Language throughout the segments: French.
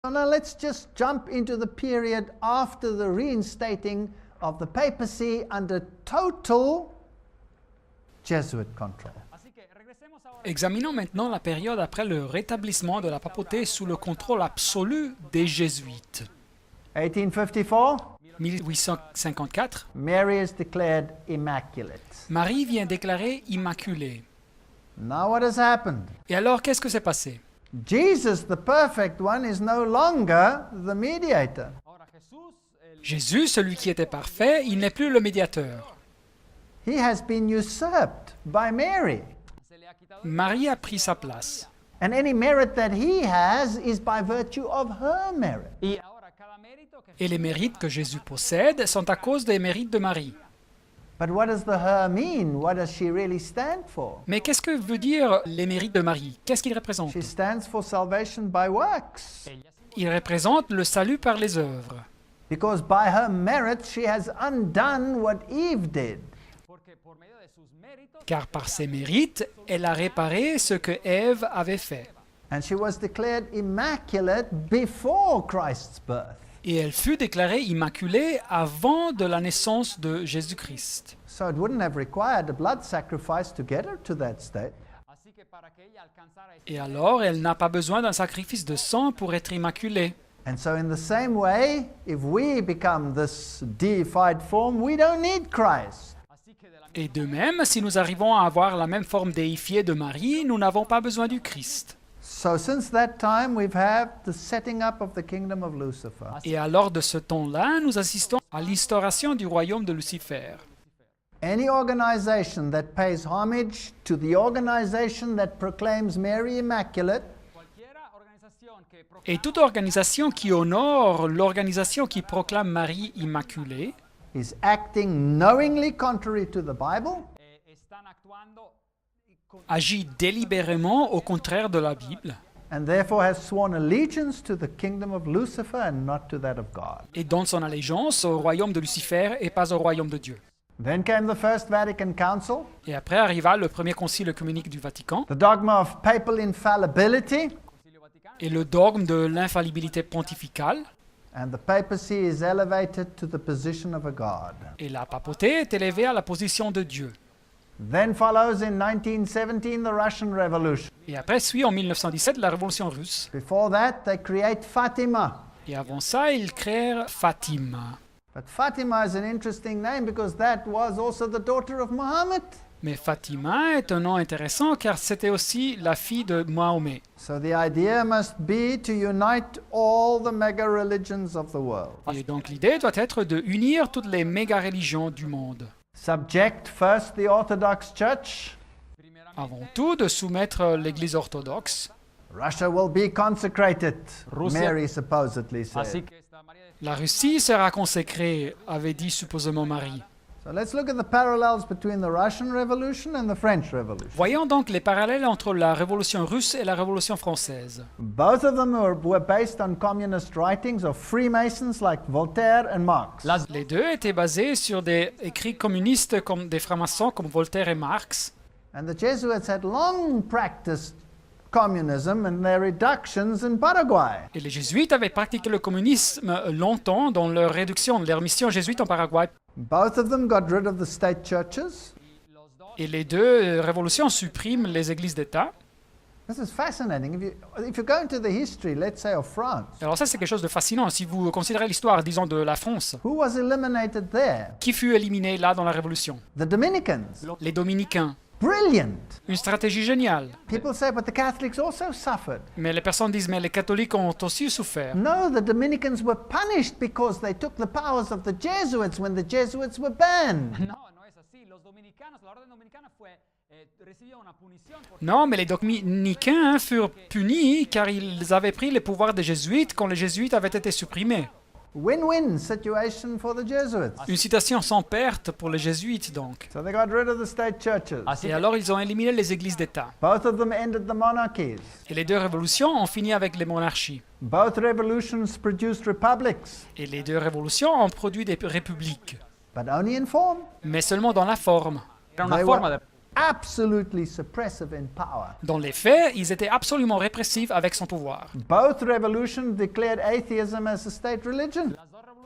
So now let's just jump into the period after the reinstating of the papacy under total Jesuit control. Examinons maintenant la période après le rétablissement de la papauté sous le contrôle absolu des Jésuites. 1854, 1854, Mary is declared immaculate. Marie vient déclarer immaculée. Now what has happened? Et alors, qu'est-ce que s'est passé? Jesus, the perfect one, is no longer the mediator. Jésus, celui qui était parfait, il n'est plus le médiateur. He has been usurped by Mary. Marie a pris sa place. And any merit that he has is by virtue of her merit. Et les mérites que Jésus possède sont à cause des mérites de Marie. But what does the her mean? What does she really stand for? Mais qu'est-ce que veut dire les mérites de Marie? Qu'est-ce qu'il représente? She stands for salvation by works. Il représente le salut par les œuvres. Because by her merit she has undone what Eve did. Car par ses mérites, elle a réparé ce que Ève avait fait. And she was declared immaculate before Christ's birth. Et elle fut déclarée immaculée avant de la naissance de Jésus-Christ. So it wouldn't have required a blood sacrifice to get her to that state. Et alors, elle n'a pas besoin d'un sacrifice de sang pour être immaculée. And so in the same way, if we become this deified form, we don't need Christ. Et de même, si nous arrivons à avoir la même forme déifiée de Marie, nous n'avons pas besoin du Christ. So since that time, we've had the setting up of the kingdom of Lucifer. Et alors de ce temps-là, nous assistons à l'instauration du royaume de Lucifer. Any organization that pays homage to the organization that proclaims Mary Immaculate Et toute organisation qui honore l'organisation qui proclame Marie immaculée is acting knowingly contrary to the Bible agit délibérément au contraire de la Bible and therefore has sworn allegiance to the kingdom of Lucifer and not to that of God. et donne son allégeance au royaume de Lucifer et pas au royaume de Dieu. Then came the First Vatican Council, Et après arriva le premier concile œcuménique du Vatican the dogma of papal infallibility, et le dogme de l'infaillibilité pontificale, and the papacy is elevated to the position of a god. et la papauté est élevée à la position de Dieu. Then follows in 1917 the Russian Revolution. Et après suit en 1917 la révolution russe. Before that, they create Fatima. Et avant ça, ils créèrent Fatima. But Fatima is an interesting name because that was also the daughter of Muhammad. Mais Fatima est un nom intéressant car c'était aussi la fille de Mahomet. So the idea must be to unite all the mega religions of the world. Et donc l'idée doit être de unir toutes les méga-religions du monde. Subject first the Orthodox Church. Avant tout, de soumettre l'Église orthodoxe. Russia will be consecrated, Russia- Mary supposedly said. Así que La Russie sera consacrée, avait dit supposément Marie. So let's look at the parallels between the Russian Revolution and the French Revolution. Voyons donc les parallèles entre la Révolution russe et la Révolution française. Both of them were based on communist writings of Freemasons like Voltaire and Marx. Les deux étaient basés sur des écrits communistes comme des francs-maçons comme Voltaire et Marx. And the Jesuits had long practiced communism and their reductions in Paraguay. Et les jésuites avaient pratiqué le communisme longtemps dans leur réduction, leur mission jésuite en Paraguay. Both of them got rid of the state churches. Et les deux révolutions suppriment les églises d'État. This is fascinating. If you go into the history, let's say, of France, Alors ça, c'est quelque chose de fascinant. Si vous considérez l'histoire, disons, de la France, who was eliminated there? qui fut éliminé là dans la Révolution? The Dominicans. Les Dominicains. Brilliant. Une stratégie géniale. People say, but the Catholics also suffered. Mais les personnes disent, mais les catholiques ont aussi souffert. No, the Dominicans were punished because they took the powers of the Jesuits when the Jesuits were banned. Non, mais les dominicains furent punis car ils avaient pris les pouvoirs des jésuites quand les jésuites avaient été supprimés. Win-win situation for the Jesuits. Une situation sans perte pour les jésuites, donc. So they got rid of the state churches. Et alors, ils ont éliminé les églises d'État. Both of them ended the monarchies. Et les deux révolutions ont fini avec les monarchies. Both revolutions produced republics, Et les deux révolutions ont produit des républiques. but only in form. Mais seulement dans la forme. era una They forma were, de... absolutely suppressive in power. Dans les faits, ils étaient absolument répressifs avec son pouvoir. Both revolutions declared atheism as a state religion.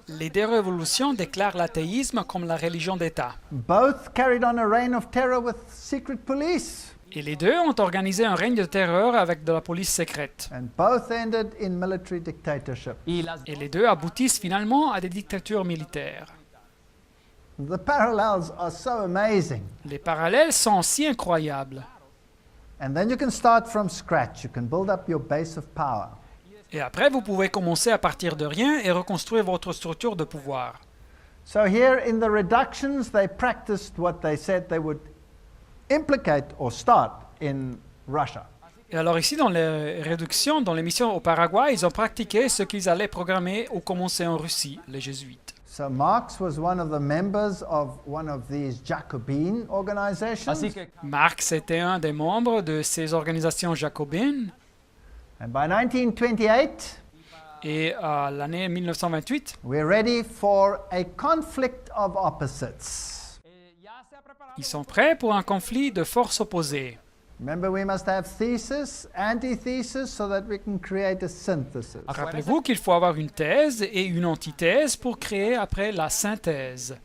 Les deux révolutions déclarent l'athéisme comme la religion d'État. Both carried on a reign of terror with secret police. Et les deux ont organisé un règne de terreur avec de la police secrète. And both ended in military dictatorship. Et les deux aboutissent finalement à des dictatures militaires. The parallels are so amazing. Les parallèles sont si incroyables. And then you can start from scratch. You can build up your base of power. Et après, vous pouvez commencer à partir de rien et reconstruire votre structure de pouvoir. So here in the reductions, they practiced what they said they would implicate or start in Russia. Et alors ici, dans les réductions, dans les missions au Paraguay, ils ont pratiqué ce qu'ils allaient programmer ou commencer en Russie, les jésuites. So Marx was one of the members of one of these Jacobin organizations. Marx était un des membres de ces organisations jacobines. And by 1928, Et à l'année 1928, we're ready for a conflict of opposites. ils sont prêts pour un conflit de forces opposées. Remember, we must have thesis, antithesis, so that we can create a synthesis. Rappelez-vous qu'il faut avoir une thèse et une antithèse pour créer après la synthèse.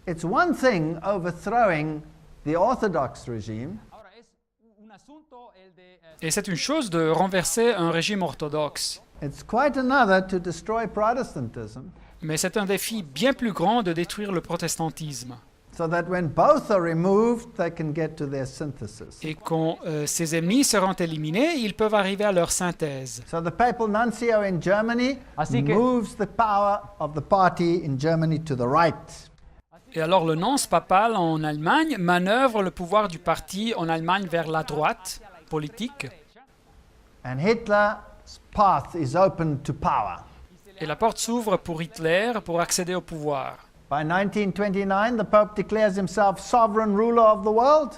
It's one thing overthrowing the Orthodox regime, Et c'est une chose de renverser un régime orthodoxe. it's quite another to destroy Protestantism, Mais c'est un défi bien plus grand de détruire le protestantisme. so that when both are removed, they can get to their synthesis. Et quand ces ennemis seront éliminés, ils peuvent arriver à leur synthèse. So the papal nuncio in Germany moves the power of the party in Germany to the right. Et alors le nonce papal en Allemagne manœuvre le pouvoir du parti en Allemagne vers la droite politique. And Hitler's path is open to power. Et la porte s'ouvre pour Hitler pour accéder au pouvoir. By 1929, the Pope declares himself sovereign ruler of the world.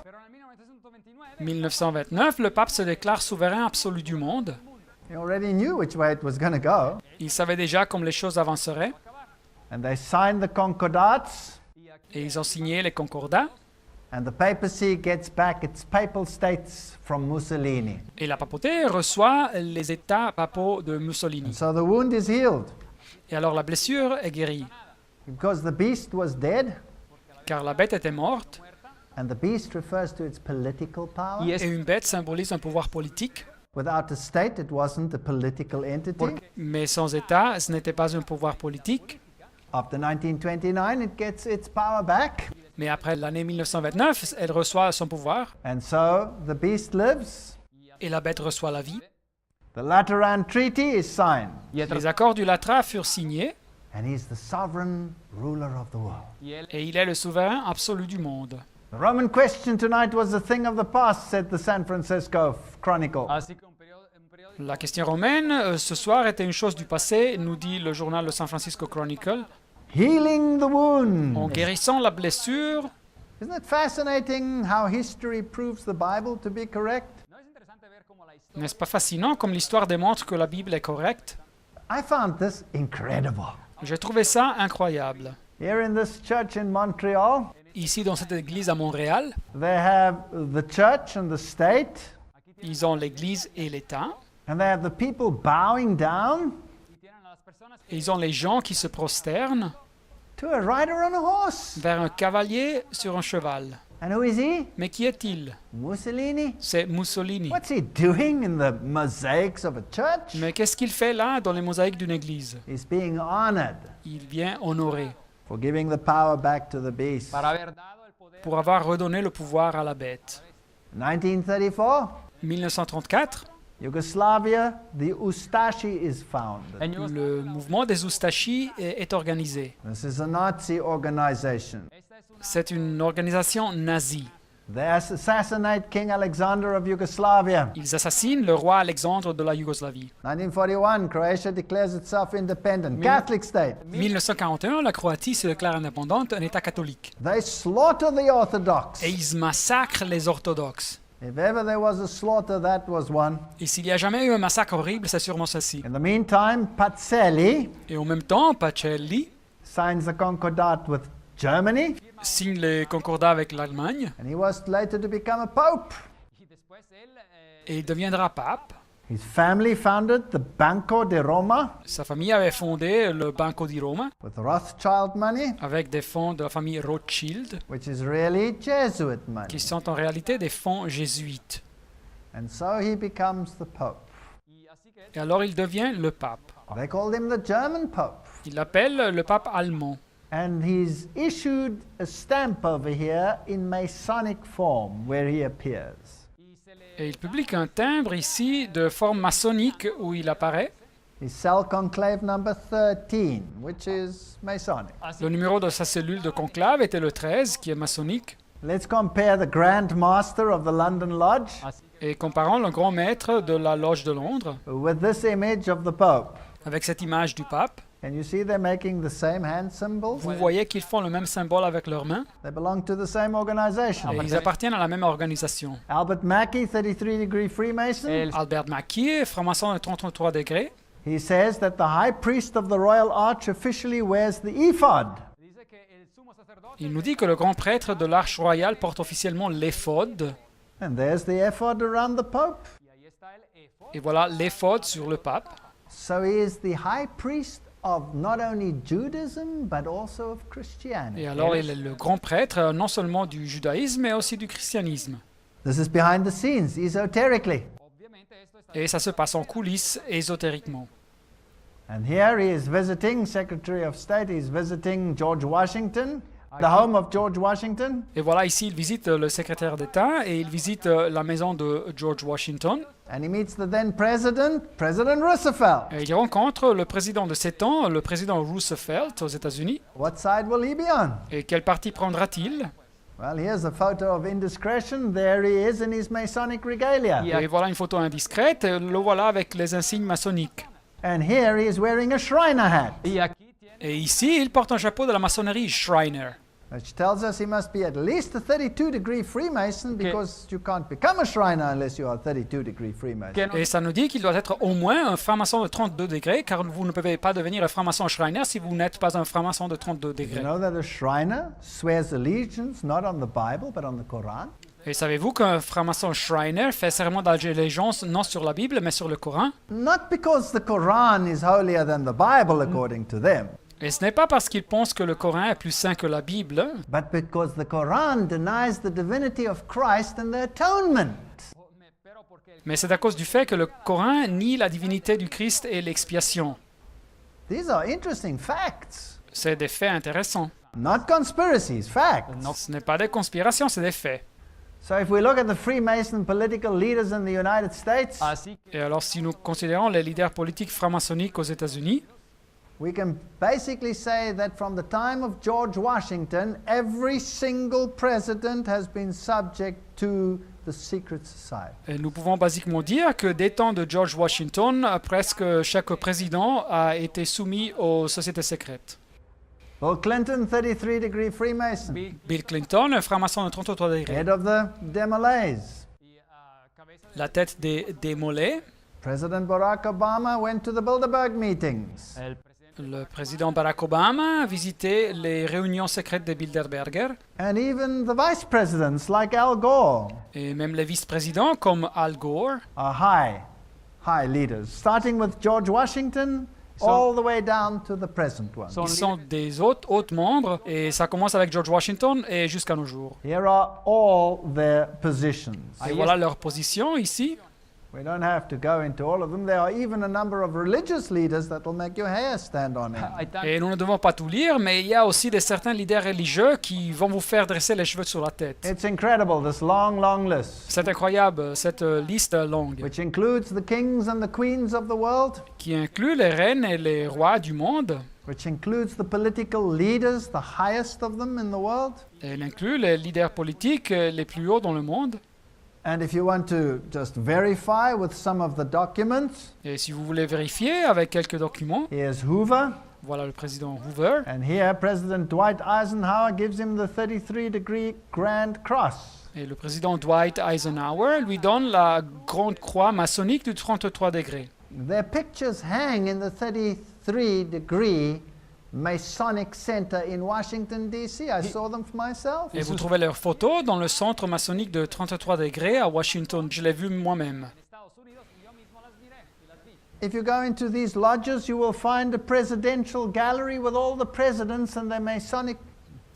1929, le pape se déclare souverain absolu du monde. He already knew which way it was going to go. Il savait déjà comme les choses avanceraient. And they signed the concordats, Et ils ont signé les concordats. and the papacy gets back its papal states from Mussolini. Et la papauté reçoit les états papaux de Mussolini. So the wound is healed. Et alors la blessure est guérie. Because the beast was dead, Car la bête était morte. and the beast refers to its political power. Et une bête symbolise un pouvoir politique. Without a state, it wasn't a political entity. Mais sans état, ce n'était pas un pouvoir politique. After 1929, it gets its power back. Mais après l'année 1929, elle reçoit son pouvoir. And so the beast lives. Et la bête reçoit la vie. The Lateran Treaty is signed. Les accords du Latra furent signés. And he's the sovereign ruler of the world. Et il est le souverain absolu du monde. The Roman question tonight was a thing of the past, said the San Francisco Chronicle. La question romaine, ce soir, était une chose du passé, nous dit le journal de San Francisco Chronicle. Healing the En wound. guérissant la blessure, Isn't it fascinating how history proves the Bible to be correct? n'est-ce pas fascinant comme l'histoire démontre que la Bible est correcte? I found this incredible. J'ai trouvé ça incroyable. Here in this church in Montreal, Ici, dans cette église à Montréal, they have the church and the state, ils ont l'église et l'État. and they have the people bowing down Et ils ont les gens qui se prosternent to a rider on a horse. vers un cavalier sur un cheval. And who is he? Mais qui est-il? Mussolini. C'est Mussolini. What's he doing in the mosaics of a church? Mais qu'est-ce qu'il fait là dans les mosaïques d'une église? He's being honored Il vient honorer for giving the power back to the beast. pour avoir redonné le pouvoir à la bête. 1934, 1934, Yugoslavia, the Ustashi is found. le mouvement des Oustachis est organisé. This is a Nazi organization. C'est une organisation nazie. They assassinate King Alexander of Yugoslavia. Ils assassinent le roi Alexandre de la Yougoslavie. 1941, Croatia declares itself independent. Catholic state. 1941, la Croatie se déclare indépendante, un État catholique. They slaughter the Orthodox. Et ils massacrent les orthodoxes. If ever there was a slaughter, that was one. Et s'il y a jamais eu un massacre horrible, c'est sûrement ceci. In the meantime, Pacelli Et en même temps, Pacelli signs the concordat with Germany. signe les concordats avec l'Allemagne and he was later to become a pope. et il deviendra pape. His family founded the Banco de Roma Sa famille avait fondé le Banco di Roma with Rothschild money, avec des fonds de la famille Rothschild which is really Jesuit money. qui sont en réalité des fonds jésuites. And so he becomes the pope. Et alors il devient le pape. They called him the German pope. Il l'appelle le pape allemand. And he's issued a stamp over here in Masonic form where he appears. Et il publie un timbre ici de forme maçonnique où il apparaît. His cell conclave number 13, which is Masonic. Le numéro de sa cellule de conclave était le 13, qui est maçonnique. Let's compare the Grand Master of the London Lodge Et comparons le grand maître de la loge de Londres with this image of the Pope. avec cette image du pape. Can you see they're making the same hand symbols? Vous voyez qu'ils font le même symbole avec leurs mains. They belong to the same organization. Et ils appartiennent à la même organisation. Albert Mackey, 33 degree Freemason, Albert Mackie, franc-maçon de 33 degrés, he says that the high priest of the Royal Arch officially wears the ephod. il nous dit que le grand prêtre de l'Arche royale porte officiellement l'éphod. And there's the ephod around the Pope. Et voilà l'éphod sur le pape. So he is the high priest of not only Judaism but also of Christianity. Et alors il est le grand prêtre non seulement du judaïsme mais aussi du christianisme. This is behind the scenes, esoterically. Et ça se passe en coulisses ésotériquement. And here he is visiting, Secretary of State, he's visiting George Washington, the home of George Washington. Et voilà, ici, il visite le secrétaire d'État et il visite la maison de George Washington. And he meets the then president, President Roosevelt. Et il rencontre le président de 7 ans, le président Roosevelt aux États-Unis. What side will he be on? Et quel parti prendra-t-il? Well, here's a photo of indiscretion. There he is in his Masonic regalia. Et voilà une photo indiscrète, le voilà avec les insignes maçonniques. And here he is wearing a Shriner hat, Et ici, il porte un chapeau de la maçonnerie Shriner. which tells us he must be at least a 32 degree Freemason because you can't become a Shriner unless you are a 32 degree Freemason. Et ça nous dit qu'il doit être au moins un franc-maçon de 32 degrés, car vous ne pouvez pas devenir un franc-maçon Shriner si vous n'êtes pas un franc-maçon de 32 You degrés. know that a Shriner swears allegiance not on the Bible but on the Quran? Et savez-vous qu'un franc-maçon Shriner fait serment d'allégeance non sur la Bible, mais sur le Coran? Not because the Quran is holier than the Bible according to them, Et ce n'est pas parce qu'ils pensent que le Coran est plus saint que la Bible, but because the Quran denies the divinity of Christ and the atonement. mais c'est à cause du fait que le Coran nie la divinité du Christ et l'expiation. These are interesting facts, C'est des faits intéressants. not conspiracies, facts. Ce n'est pas des conspirations, c'est des faits. So if we look at the Freemason political leaders in the United States, Et alors, si nous considérons les leaders politiques franc-maçonniques aux États-Unis, we can basically say that from the time of George Washington, every single president has been subject to the secret society. et nous pouvons basiquement dire que des temps de George Washington, presque chaque président a été soumis aux sociétés secrètes. Bill Clinton, 33 degree Freemason, Bill Clinton, un franc-maçon de 33 degrés. head of the Demolays. La tête des mollets. President Barack Obama went to the Bilderberg meetings. Le président Barack Obama a visité les réunions secrètes des Bilderberger. And even the vice presidents like Al Gore Et même les vice-présidents comme Al Gore are high leaders, starting with George Washington all the way down to the present one. ils sont des hautes membres et ça commence avec George Washington et jusqu'à nos jours. Here are all their positions. Et voilà leur position ici. We don't have to go into all of them. There are even a number of religious leaders that will make your hair stand on end. Et nous ne devons pas tout lire, mais il y a aussi certains leaders religieux qui vont vous faire dresser les cheveux sur la tête. It's incredible, this long list, C'est incroyable, cette liste longue, which includes the kings and the queens of the world, qui inclut les reines et les rois du monde. which includes the political leaders, the highest of them in the world. Et elle inclut les leaders politiques les plus hauts dans le monde. And if you want to just verify with some of the documents, Et si vous voulez vérifier avec quelques documents, here's Hoover, voilà le président Hoover. and here President Dwight Eisenhower gives him the 33 degree Grand Cross. Et le président Dwight Eisenhower lui donne la grande croix maçonnique du 33 degrés. Their pictures hang in the 33 degree Masonic Center in Washington, D.C. I saw them for myself. Et vous trouvez leurs photos dans le centre maçonnique de 33 degrés à Washington. Je l'ai vu moi-même. If you go into these lodges, you will find a presidential gallery with all the presidents and their Masonic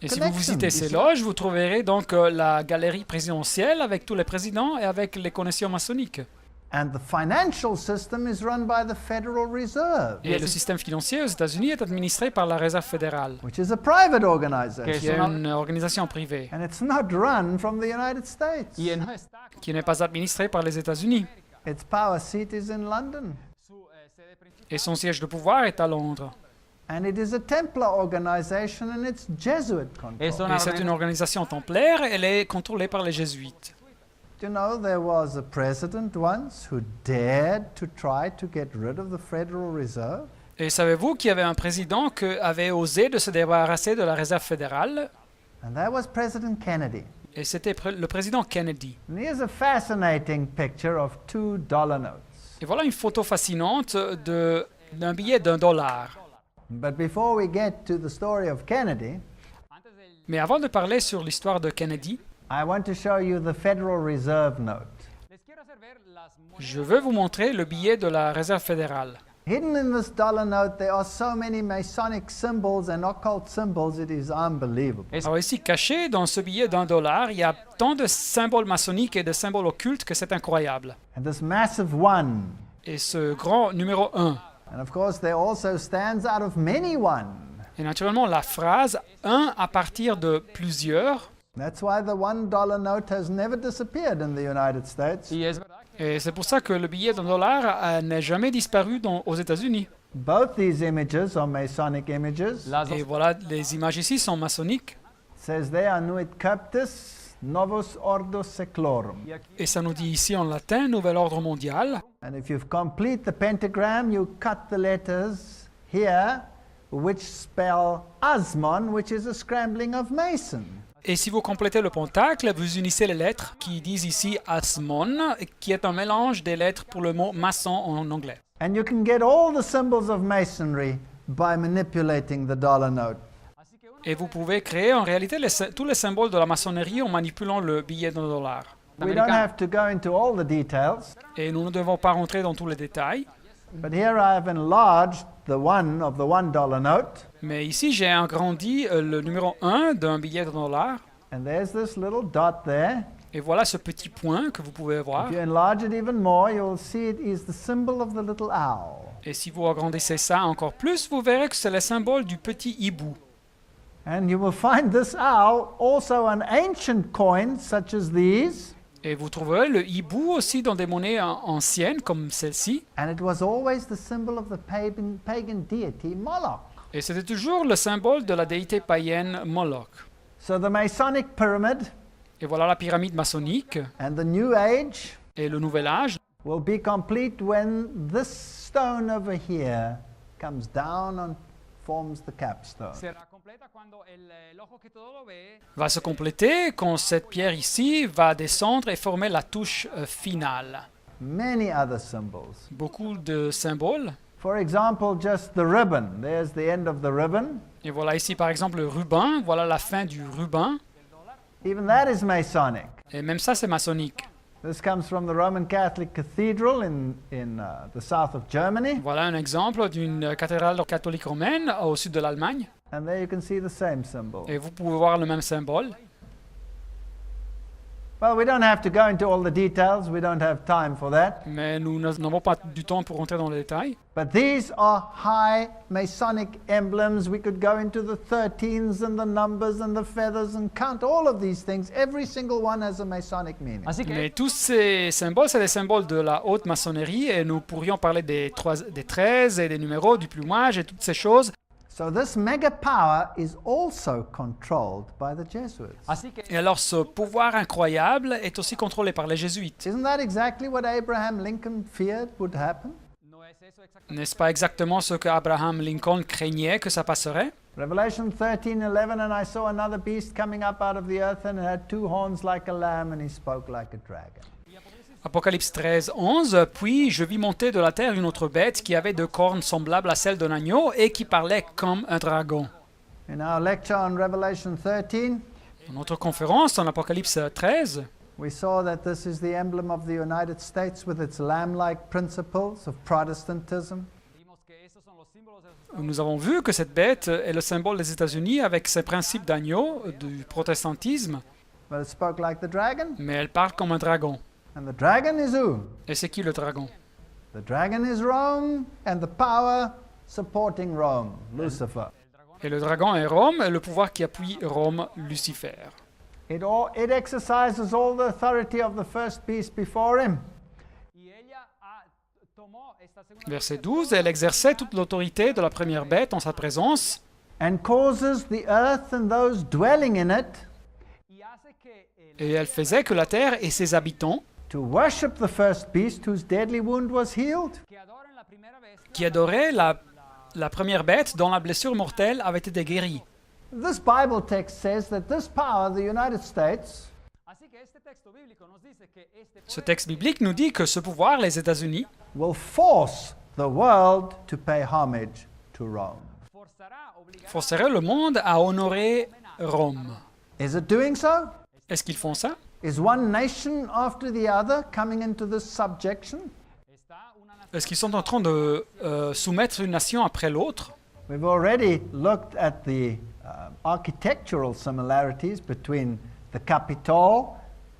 Et si vous visitez ces loges, vous trouverez donc la galerie présidentielle avec tous les présidents et avec les connexions maçonniques. And the financial system is run by the Federal Reserve, Et le système financier aux États-Unis est administré par la Réserve fédérale, which is a private qui organization. est une organisation privée, And it's not run from the United States. qui n'est pas administrée par les États-Unis. Its power seat is in London. Et son siège de pouvoir est à Londres. And it is a Templar organization and it's Jesuit controlled. Et c'est une organisation templaire, elle est contrôlée par les jésuites. Do you know there was a president once who dared to try to get rid of the Federal Reserve? Et savez-vous qu'il y avait un président qui avait osé de se débarrasser de la Réserve fédérale? And that was President Kennedy. Et c'était le président Kennedy. And here's a fascinating picture of $2 notes. Et voilà une photo fascinante d'un billet d'$1. But before we get to the story of Kennedy, Mais avant de parler sur l'histoire de Kennedy, I want to show you the Federal Reserve note. je veux vous montrer le billet de la Réserve fédérale. Hidden in this dollar note, there are so many Masonic symbols and occult symbols, it is unbelievable. Alors ici, caché dans ce billet d'$1, il y a tant de symboles maçonniques et de symboles occultes que c'est incroyable. And this massive one, Et ce grand numéro 1. and of course there also stands out of many one. Et naturellement, la phrase « un à partir de plusieurs », That's why the $1 note has never disappeared in the United States. et c'est pour ça que le billet d'$1 n'est jamais disparu aux États-Unis. Both these images are Masonic images. Et voilà, les images ici sont maçonniques. It says there, Annuit Captus Novus Ordo Seclorum. Et ça nous dit ici en latin « Nouvel ordre mondial ». And if you complete the pentagram, you cut the letters here, which spell Asmon, which is a scrambling of Mason. Et si vous complétez le pentacle, vous unissez les lettres qui disent ici Asmon, qui est un mélange des lettres pour le mot maçon en anglais. And you can get all the symbols of Masonry by manipulating the dollar note. Et vous pouvez créer en réalité tous les symboles de la maçonnerie en manipulant le billet d'$1. We don't have to go into all the details, Et nous ne devons pas rentrer dans tous les détails. but here I have enlarged the one of the $1 note, Mais ici, j'ai agrandi le numéro 1 d'un billet d'$1. and there's this little dot there. Et voilà ce petit point que vous pouvez voir. If you enlarge it even more, you'll see it is the symbol of the little owl. Et si vous agrandissez ça encore plus, vous verrez que c'est le symbole du petit hibou. And you will find this owl also on ancient coins such as these, Et vous trouverez le hibou aussi dans des monnaies anciennes comme celle-ci. and it was always the symbol of the pagan deity Moloch. Et c'était toujours le symbole de la déité païenne Moloch. So the Masonic pyramid Et voilà la pyramide maçonnique and the New Age et le Nouvel Âge will be complete when this stone over here comes down and forms the capstone. va se compléter quand cette pierre ici va descendre et former la touche finale. Many other symbols. Beaucoup de symboles. For example, just the ribbon. There's the end of the ribbon. Et voilà ici par exemple le ruban. Voilà la fin du ruban. Even that is Masonic. Et même ça c'est maçonnique. This comes from the Roman Catholic Cathedral in the south of Germany. Voilà un exemple d'une cathédrale catholique romaine au sud de l'Allemagne. And there you can see the same symbol. Et vous pouvez voir le même symbole. Well, we don't have to go into all the details. We don't have time for that. Mais nous n'avons pas du temps pour rentrer dans les détails. But these are high Masonic emblems. We could go into the 13s and the numbers and the feathers and count all of these things. Every single one has a Masonic meaning. Mais tous ces symboles, c'est des symboles de la haute maçonnerie et nous pourrions parler des 13 et des numéros, du plumage et toutes ces choses. So this mega power is also controlled by the Jesuits. Et alors ce pouvoir incroyable est aussi contrôlé par les jésuites. Isn't that exactly what Abraham Lincoln feared would happen? N'est-ce pas exactement ce que Abraham Lincoln craignait que ça passerait? Revelation 13:11, and I saw another beast coming up out of the earth, and it had two horns like a lamb, and he spoke like a dragon. Apocalypse 13, 11. Puis je vis monter de la terre une autre bête qui avait 2 cornes semblables à celles d'un agneau et qui parlait comme un dragon. In our lecture on Revelation 13, Dans notre conférence en Apocalypse 13, we saw that this is the emblem of the United States with its lamb-like principles of Protestantism. nous avons vu que cette bête est le symbole des États-Unis avec ses principes d'agneau, du protestantisme, But it spoke like the dragon. mais elle parle comme un dragon. And the dragon is who? Et c'est qui le dragon? The dragon is Rome and the power supporting Rome, Lucifer. Et le dragon est Rome et le pouvoir qui appuie Rome, Lucifer. It exercises all the authority of the first beast before him. Verset 12, elle exerçait toute l'autorité de la première bête en sa présence And causes the earth and those dwelling in it et elle faisait que la terre et ses habitants to worship the first beast whose deadly wound was healed. qui adoraient la première bête dont la blessure mortelle avait été guérie. This Bible text says that this power, the United States, Ce texte biblique nous dit que ce pouvoir, les États-Unis, will force the world to pay homage to Rome. forcerait le monde à honorer Rome. Is it doing so? Est-ce qu'ils font ça? Is one nation after the other coming into this subjection? Est-ce qu'ils sont en train de soumettre une nation après l'autre? We've already looked at the architectural similarities between the Capitol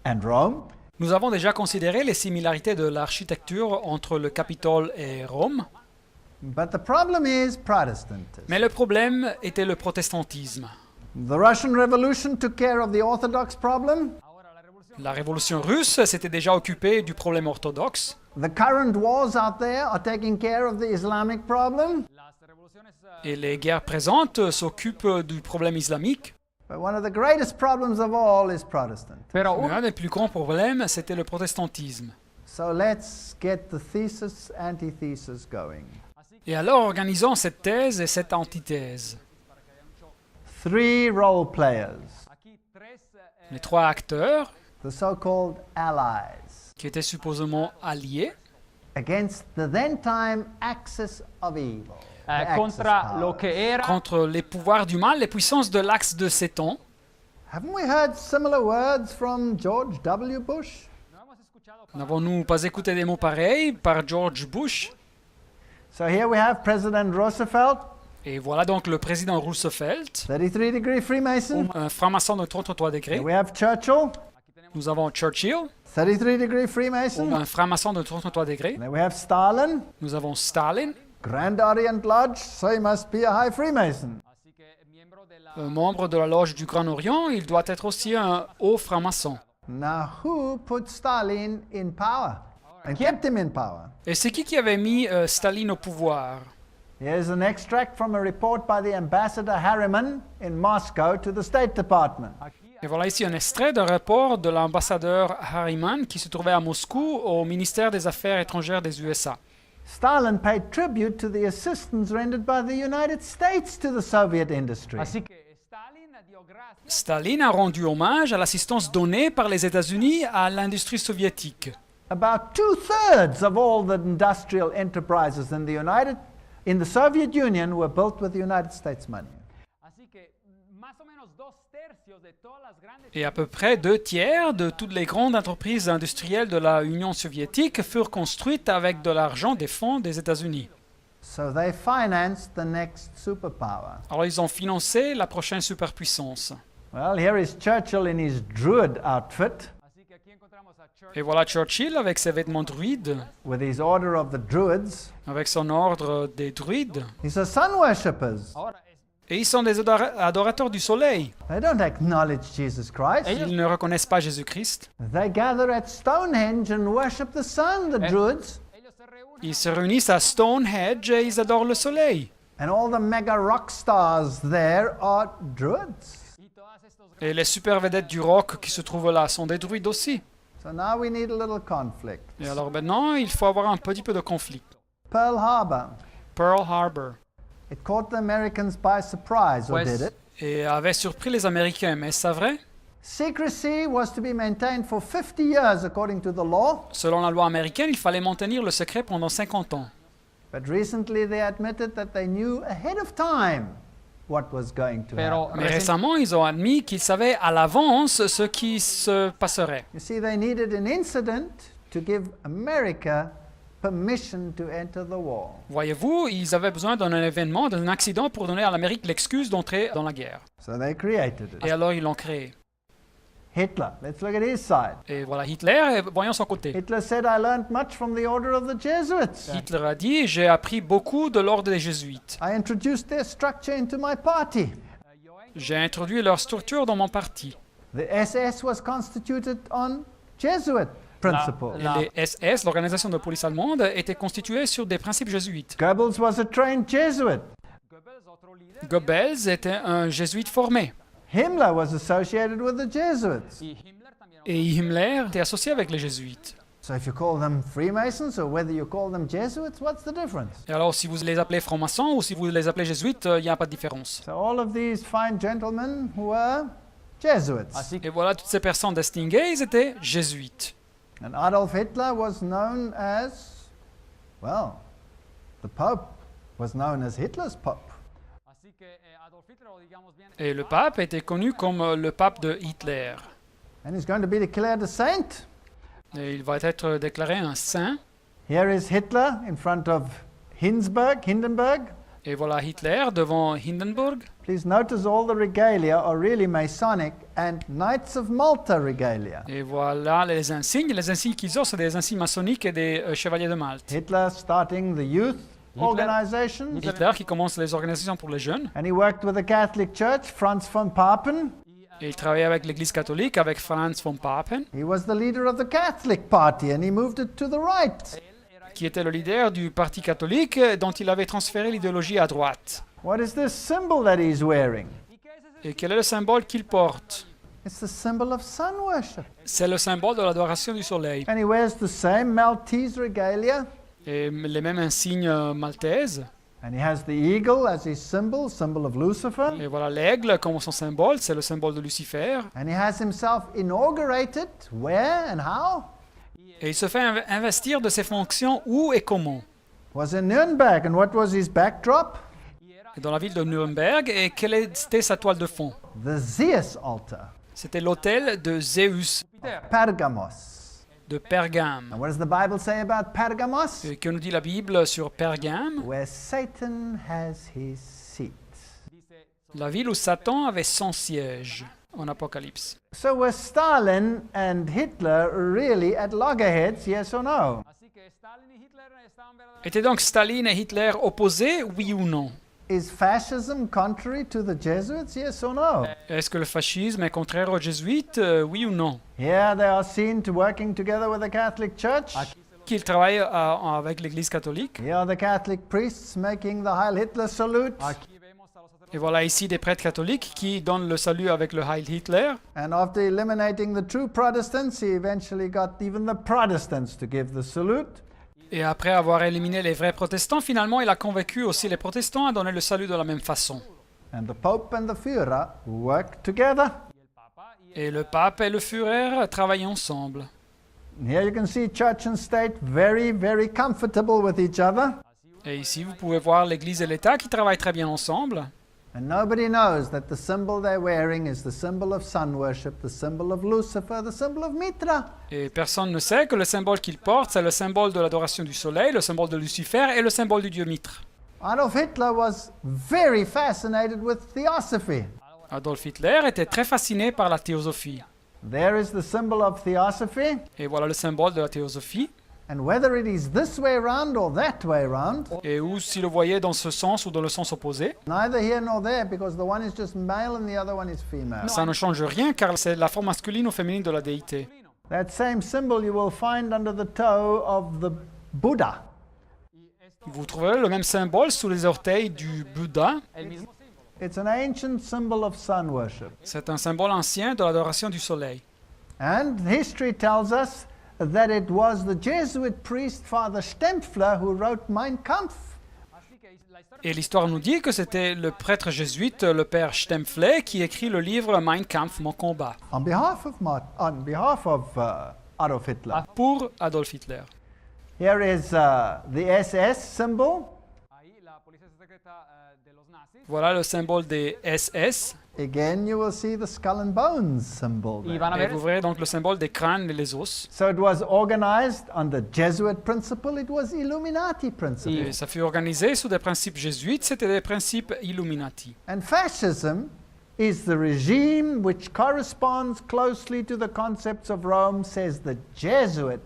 and Rome. Nous avons déjà considéré les similarités de l'architecture entre le Capitole et Rome, But the problem is Protestantism. mais le problème était le protestantisme. The Russian Revolution took care of the Orthodox problem. La révolution russe s'était déjà occupée du problème orthodoxe. The current wars out there are taking care of the Islamic problem. Et les guerres présentes s'occupent du problème islamique. But one of the greatest problems of all is Protestant. Mais un des plus grands problèmes, c'était le protestantisme. So let's get the thesis, antithesis going. Et alors organisons cette thèse et cette antithèse. 3 role players, Les 3 acteurs, the so-called allies, qui étaient supposément alliés, against the then-time axis of evil. the Axis contra lo powers. che era contre les pouvoirs du mal, les puissances de l'axe de ces temps. Haven't we heard similar words from George W. Bush? N'avons-nous pas écouté des mots pareils par George Bush? So here we have President Roosevelt, Et voilà donc le président Roosevelt, 33-degree Freemason. un franc-maçon de 33 Here degrés. we have Churchill, Nous avons Churchill, 33-degree Freemason. un franc-maçon de 33 degrés. Then we have Stalin, Nous avons Stalin, Grand Orient Lodge, so he must be a high Freemason. un membre de la loge du Grand Orient. Il doit être aussi un haut franc-maçon. Now, who put Stalin in power and kept him in power? Et c'est qui avait mis Staline au pouvoir? Here's an extract from a report by the ambassador Harriman in Moscow to the State Department. Et voilà ici un extrait d'un rapport de l'ambassadeur Harriman qui se trouvait à Moscou au ministère des Affaires étrangères des USA. Stalin paid tribute to the assistance rendered by the United States to the Soviet industry. Así que Stalin dio gracias Staline a rendu hommage à l'assistance donnée par les États-Unis à l'industrie soviétique. About 2/3 of all the industrial enterprises in the Soviet Union were built with the United States money. Así que más o menos 2/3 de todas las grandes Et à peu près 2/3 de toutes les grandes entreprises industrielles de la Union soviétique furent construites avec de l'argent des fonds des États-Unis. So they financed the next superpower. Alors ils ont financé la prochaine superpuissance. Well, here is Churchill in his Druid outfit Así que aquí encontramos a Churchill Et voilà Churchill avec ses vêtements druides, with his order of the Druids. avec son ordre des druides. These are sun worshippers. ahora Et ils sont des adorateurs du soleil. They don't acknowledge Jesus Christ. Ils ne reconnaissent pas Jésus-Christ. They gather at Stonehenge and worship the sun, the Druids. ellos se reúnen Ils se réunissent à Stonehenge et ils adorent le soleil. And all the mega rock stars there are Druids. y todas estos Et les super vedettes du rock qui se trouvent là sont des druides aussi. So now we need a little conflict. Et alors maintenant, il faut avoir un petit peu de conflit. Pearl Harbor. Pearl Harbor. It caught the Americans by surprise, or Pues- did it? Et avait surpris les Américains, mais c'est vrai? Secrecy was to be maintained for 50 years according to the law, Selon la loi américaine, il fallait maintenir le secret pendant 50 ans. but recently they admitted that they knew ahead of time what was going to Pero happen. Mais récemment, ils ont admis qu'ils savaient à l'avance ce qui se passerait. You see, they needed an incident to give America permission to enter the war. Voyez-vous, ils avaient besoin d'un événement, d'un accident pour donner à l'Amérique l'excuse d'entrer dans la guerre. So they created Et it. alors ils l'ont créé. Hitler, let's look at his side. Et voilà Hitler, et voyons son côté. Hitler said, I learned much from the order of the Jesuits. Hitler a dit, j'ai appris beaucoup de l'ordre des jésuites. I introduced their structure into my party. J'ai introduit leur structure dans mon parti. The SS was constituted on Jesuit principles. Les SS, l'organisation de police allemande, étaient constituées sur des principes jésuites. Goebbels was a trained Jesuit. Goebbels était un jésuite formé. Himmler was associated with the Jesuits. Et Himmler était associé avec les jésuites. So if you call them Freemasons or whether you call them Jesuits, what's the difference? Et alors, si vous les appelez francs-maçons ou si vous les appelez jésuites, il n'y a pas de différence. So all of these fine gentlemen were Jesuits. Et voilà, toutes ces personnes distinguées, ils étaient jésuites. And Adolf Hitler was known as, well, the Pope was known as Hitler's Pope. Así que Adolf Hitler, o digamos bien, Et le pape était connu comme le pape de Hitler. And he's going to be declared a saint. Et il va être déclaré un saint. Here is Hitler in front of Hindenburg. Et voilà Hitler devant Hindenburg. Please notice all the regalia are really Masonic and Knights of Malta regalia. Et voilà les insignes. Les insignes qu'ils ont, c'est des insignes maçonniques et des chevaliers de Malte. Hitler starting the youth organizations. Hitler qui commence les organisations pour les jeunes. And he worked with the Catholic Church, Franz von Papen. Et il travaillait avec l'Église catholique, avec Franz von Papen, He was the leader of the Catholic Party and he moved it to the right. qui était le leader du parti catholique dont il avait transféré l'idéologie à droite. What is this symbol that he's wearing? Et quel est le symbole qu'il porte? It's the symbol of sun worship. C'est le symbole de l'adoration du soleil. And he wears the same Maltese regalia. Et les mêmes insignes maltaises. And he has the eagle as his symbol of Lucifer. Et voilà l'aigle comme son symbole, c'est le symbole de Lucifer. And he has himself inaugurated where and how? Et il se fait investir de ses fonctions où et comment. Was in Nuremberg. And what was his backdrop? Et dans la ville de Nuremberg, et quelle était sa toile de fond? The Zeus altar, C'était l'autel de Zeus Pergamos. de Pergame. And what does the Bible say about Pergamos? Et que nous dit la Bible sur Pergame? Where Satan has his seat. La ville où Satan avait son siège en Apocalypse. So were Stalin and Hitler really at loggerheads, yes or no? así que Stalin y Hitler estaban verdaderamente. Étaient donc Staline et Hitler opposés, oui ou non? Is fascism contrary to the Jesuits, yes or no? Est-ce que le fascisme est contraire aux jésuites, oui ou non? Here they are seen to working together with the Catholic Church. Qu'ils travaillent avec l'Église catholique. Here are the Catholic priests making the Heil Hitler salute. Aquí vemos a los sacerdotes Et voilà ici des prêtres catholiques qui donnent le salut avec le Heil Hitler. And after eliminating the true Protestants, he eventually got even the Protestants to give the salute. Et après avoir éliminé les vrais protestants, finalement, il a convaincu aussi les protestants à donner le salut de la même façon. And the Pope and the Führer work together. Et le pape et le Führer travaillent ensemble. And here you can see church and state very, very comfortable with each other. Et ici, vous pouvez voir l'Église et l'État qui travaillent très bien ensemble. And nobody knows that the symbol they're wearing is the symbol of sun worship, the symbol of Lucifer, the symbol of Mitra. Et personne ne sait que le symbole qu'ils portent, c'est le symbole de l'adoration du soleil, le symbole de Lucifer et le symbole du dieu Mitre. Adolf Hitler was very fascinated with theosophy. Adolf Hitler était très fasciné par la théosophie. There is the symbol of theosophy. Et voilà le symbole de la théosophie. And whether it is this way around or that way around, Et où s'il le voyait dans ce sens ou dans le sens opposé, neither here nor there, because the one is just male and the other one is female. ça ne change rien car c'est la forme masculine ou féminine de la déité. That same symbol you will find under the toe of the Buddha. Vous trouverez le même symbole sous les orteils du Bouddha. el mismo símbolo. It's an ancient symbol of sun worship. C'est un symbole ancien de l'adoration du soleil. And history tells us that it was the Jesuit priest Father Stempfler who wrote Mein Kampf. Et l'histoire nous dit que c'était le prêtre jésuite, le père Stempfle, qui écrit le livre Mein Kampf, mon combat, on behalf of Adolf Hitler. pour Adolf Hitler. Here is the SS symbol. Ahí la policía secreta de los nazis. Voilà le symbole des SS. Again, you will see the skull and bones symbol Y there. van a Et ver, vous verrez donc le symbole des crânes et les os. So it was organized on the Jesuit principle. It was Illuminati principle. Et ça fut organisé sous des principes jésuites, c'était des principes Illuminati. And fascism is the regime which corresponds closely to the concepts of Rome, says the Jesuit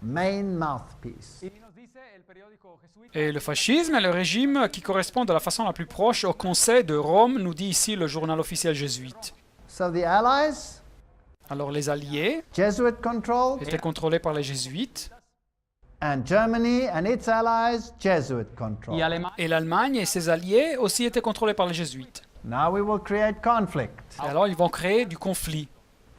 main mouthpiece. y nos dice el periódico jesuita, Et le fascisme est le régime qui correspond de la façon la plus proche au conseil de Rome, nous dit ici le journal officiel jésuite. So the Allies, Alors les Alliés Jesuit controlled, étaient contrôlés par les jésuites, and Germany and its allies, Jesuit y controlled. Alemania. et l'Allemagne et ses alliés aussi étaient contrôlés par les jésuites. Now we will create conflict. Et alors ils vont créer du conflit.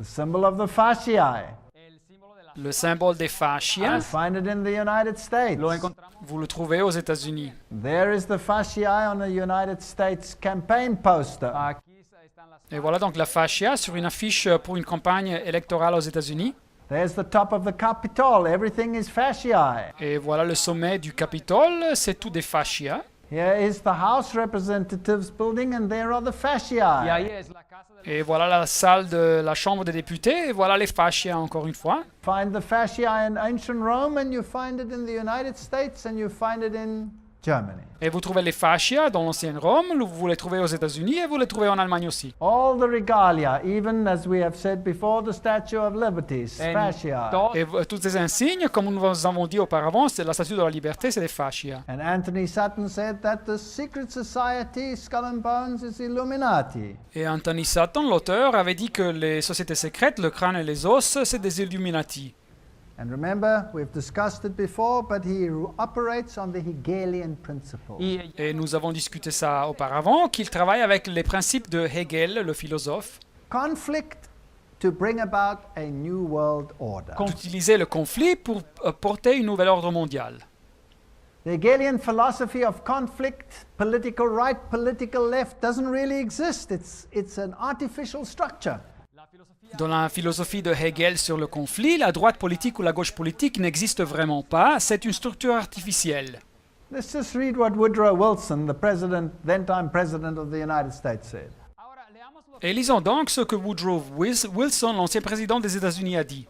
The symbol of the fasciae. El símbolo de la Le symbole des fascias, You find it in the United States. lo encontramos. vous le trouvez aux États-Unis. There is the fasciae on the United States campaign poster. Aquí están las Et voilà donc la fascia sur une affiche pour une campagne électorale aux États-Unis. There's the top of the Capitol. Everything is fasciae. Et voilà le sommet du Capitole, c'est tout des fascias. Here is the House Representatives building, and there are the y fasciae. ahí es la casa del Et voilà la salle de la Chambre des députés, et voilà les fascias encore une fois. Find the fasciae in ancient Rome, and you find it in the United States, and you find it in Germany. Et vous trouvez les fascias dans l'ancienne Rome, vous les trouvez aux États-Unis et vous les trouvez en Allemagne aussi. All the regalia, even as we have said before, the Statue of Liberty, is En fasciae. todo- Et tous ces insignes, comme nous vous avons dit auparavant, c'est la statue de la liberté, c'est des fascias. And Anthony Sutton said that the secret society, Skull and Bones, is Illuminati. Et Anthony Sutton, l'auteur, avait dit que les sociétés secrètes, le crâne et les os, c'est des Illuminati. And remember, we've discussed it before, but he operates on the Hegelian principle. y Et nous avons discuté ça auparavant, qu'il travaille avec les principes de Hegel, le philosophe, Conflict to bring about a new world order. d'utiliser le conflit pour porter une nouvelle ordre mondial. The Hegelian philosophy of conflict, political right, political left, doesn't really exist. It's an artificial structure. la filosofía Dans la philosophie de Hegel sur le conflit, la droite politique ou la gauche politique n'existe vraiment pas, c'est une structure artificielle. Let's just read what Woodrow Wilson, the president, then-time president of the United States, said. ahora leamos lo Et lisons donc ce que Woodrow Wilson, l'ancien président des États-Unis, a dit.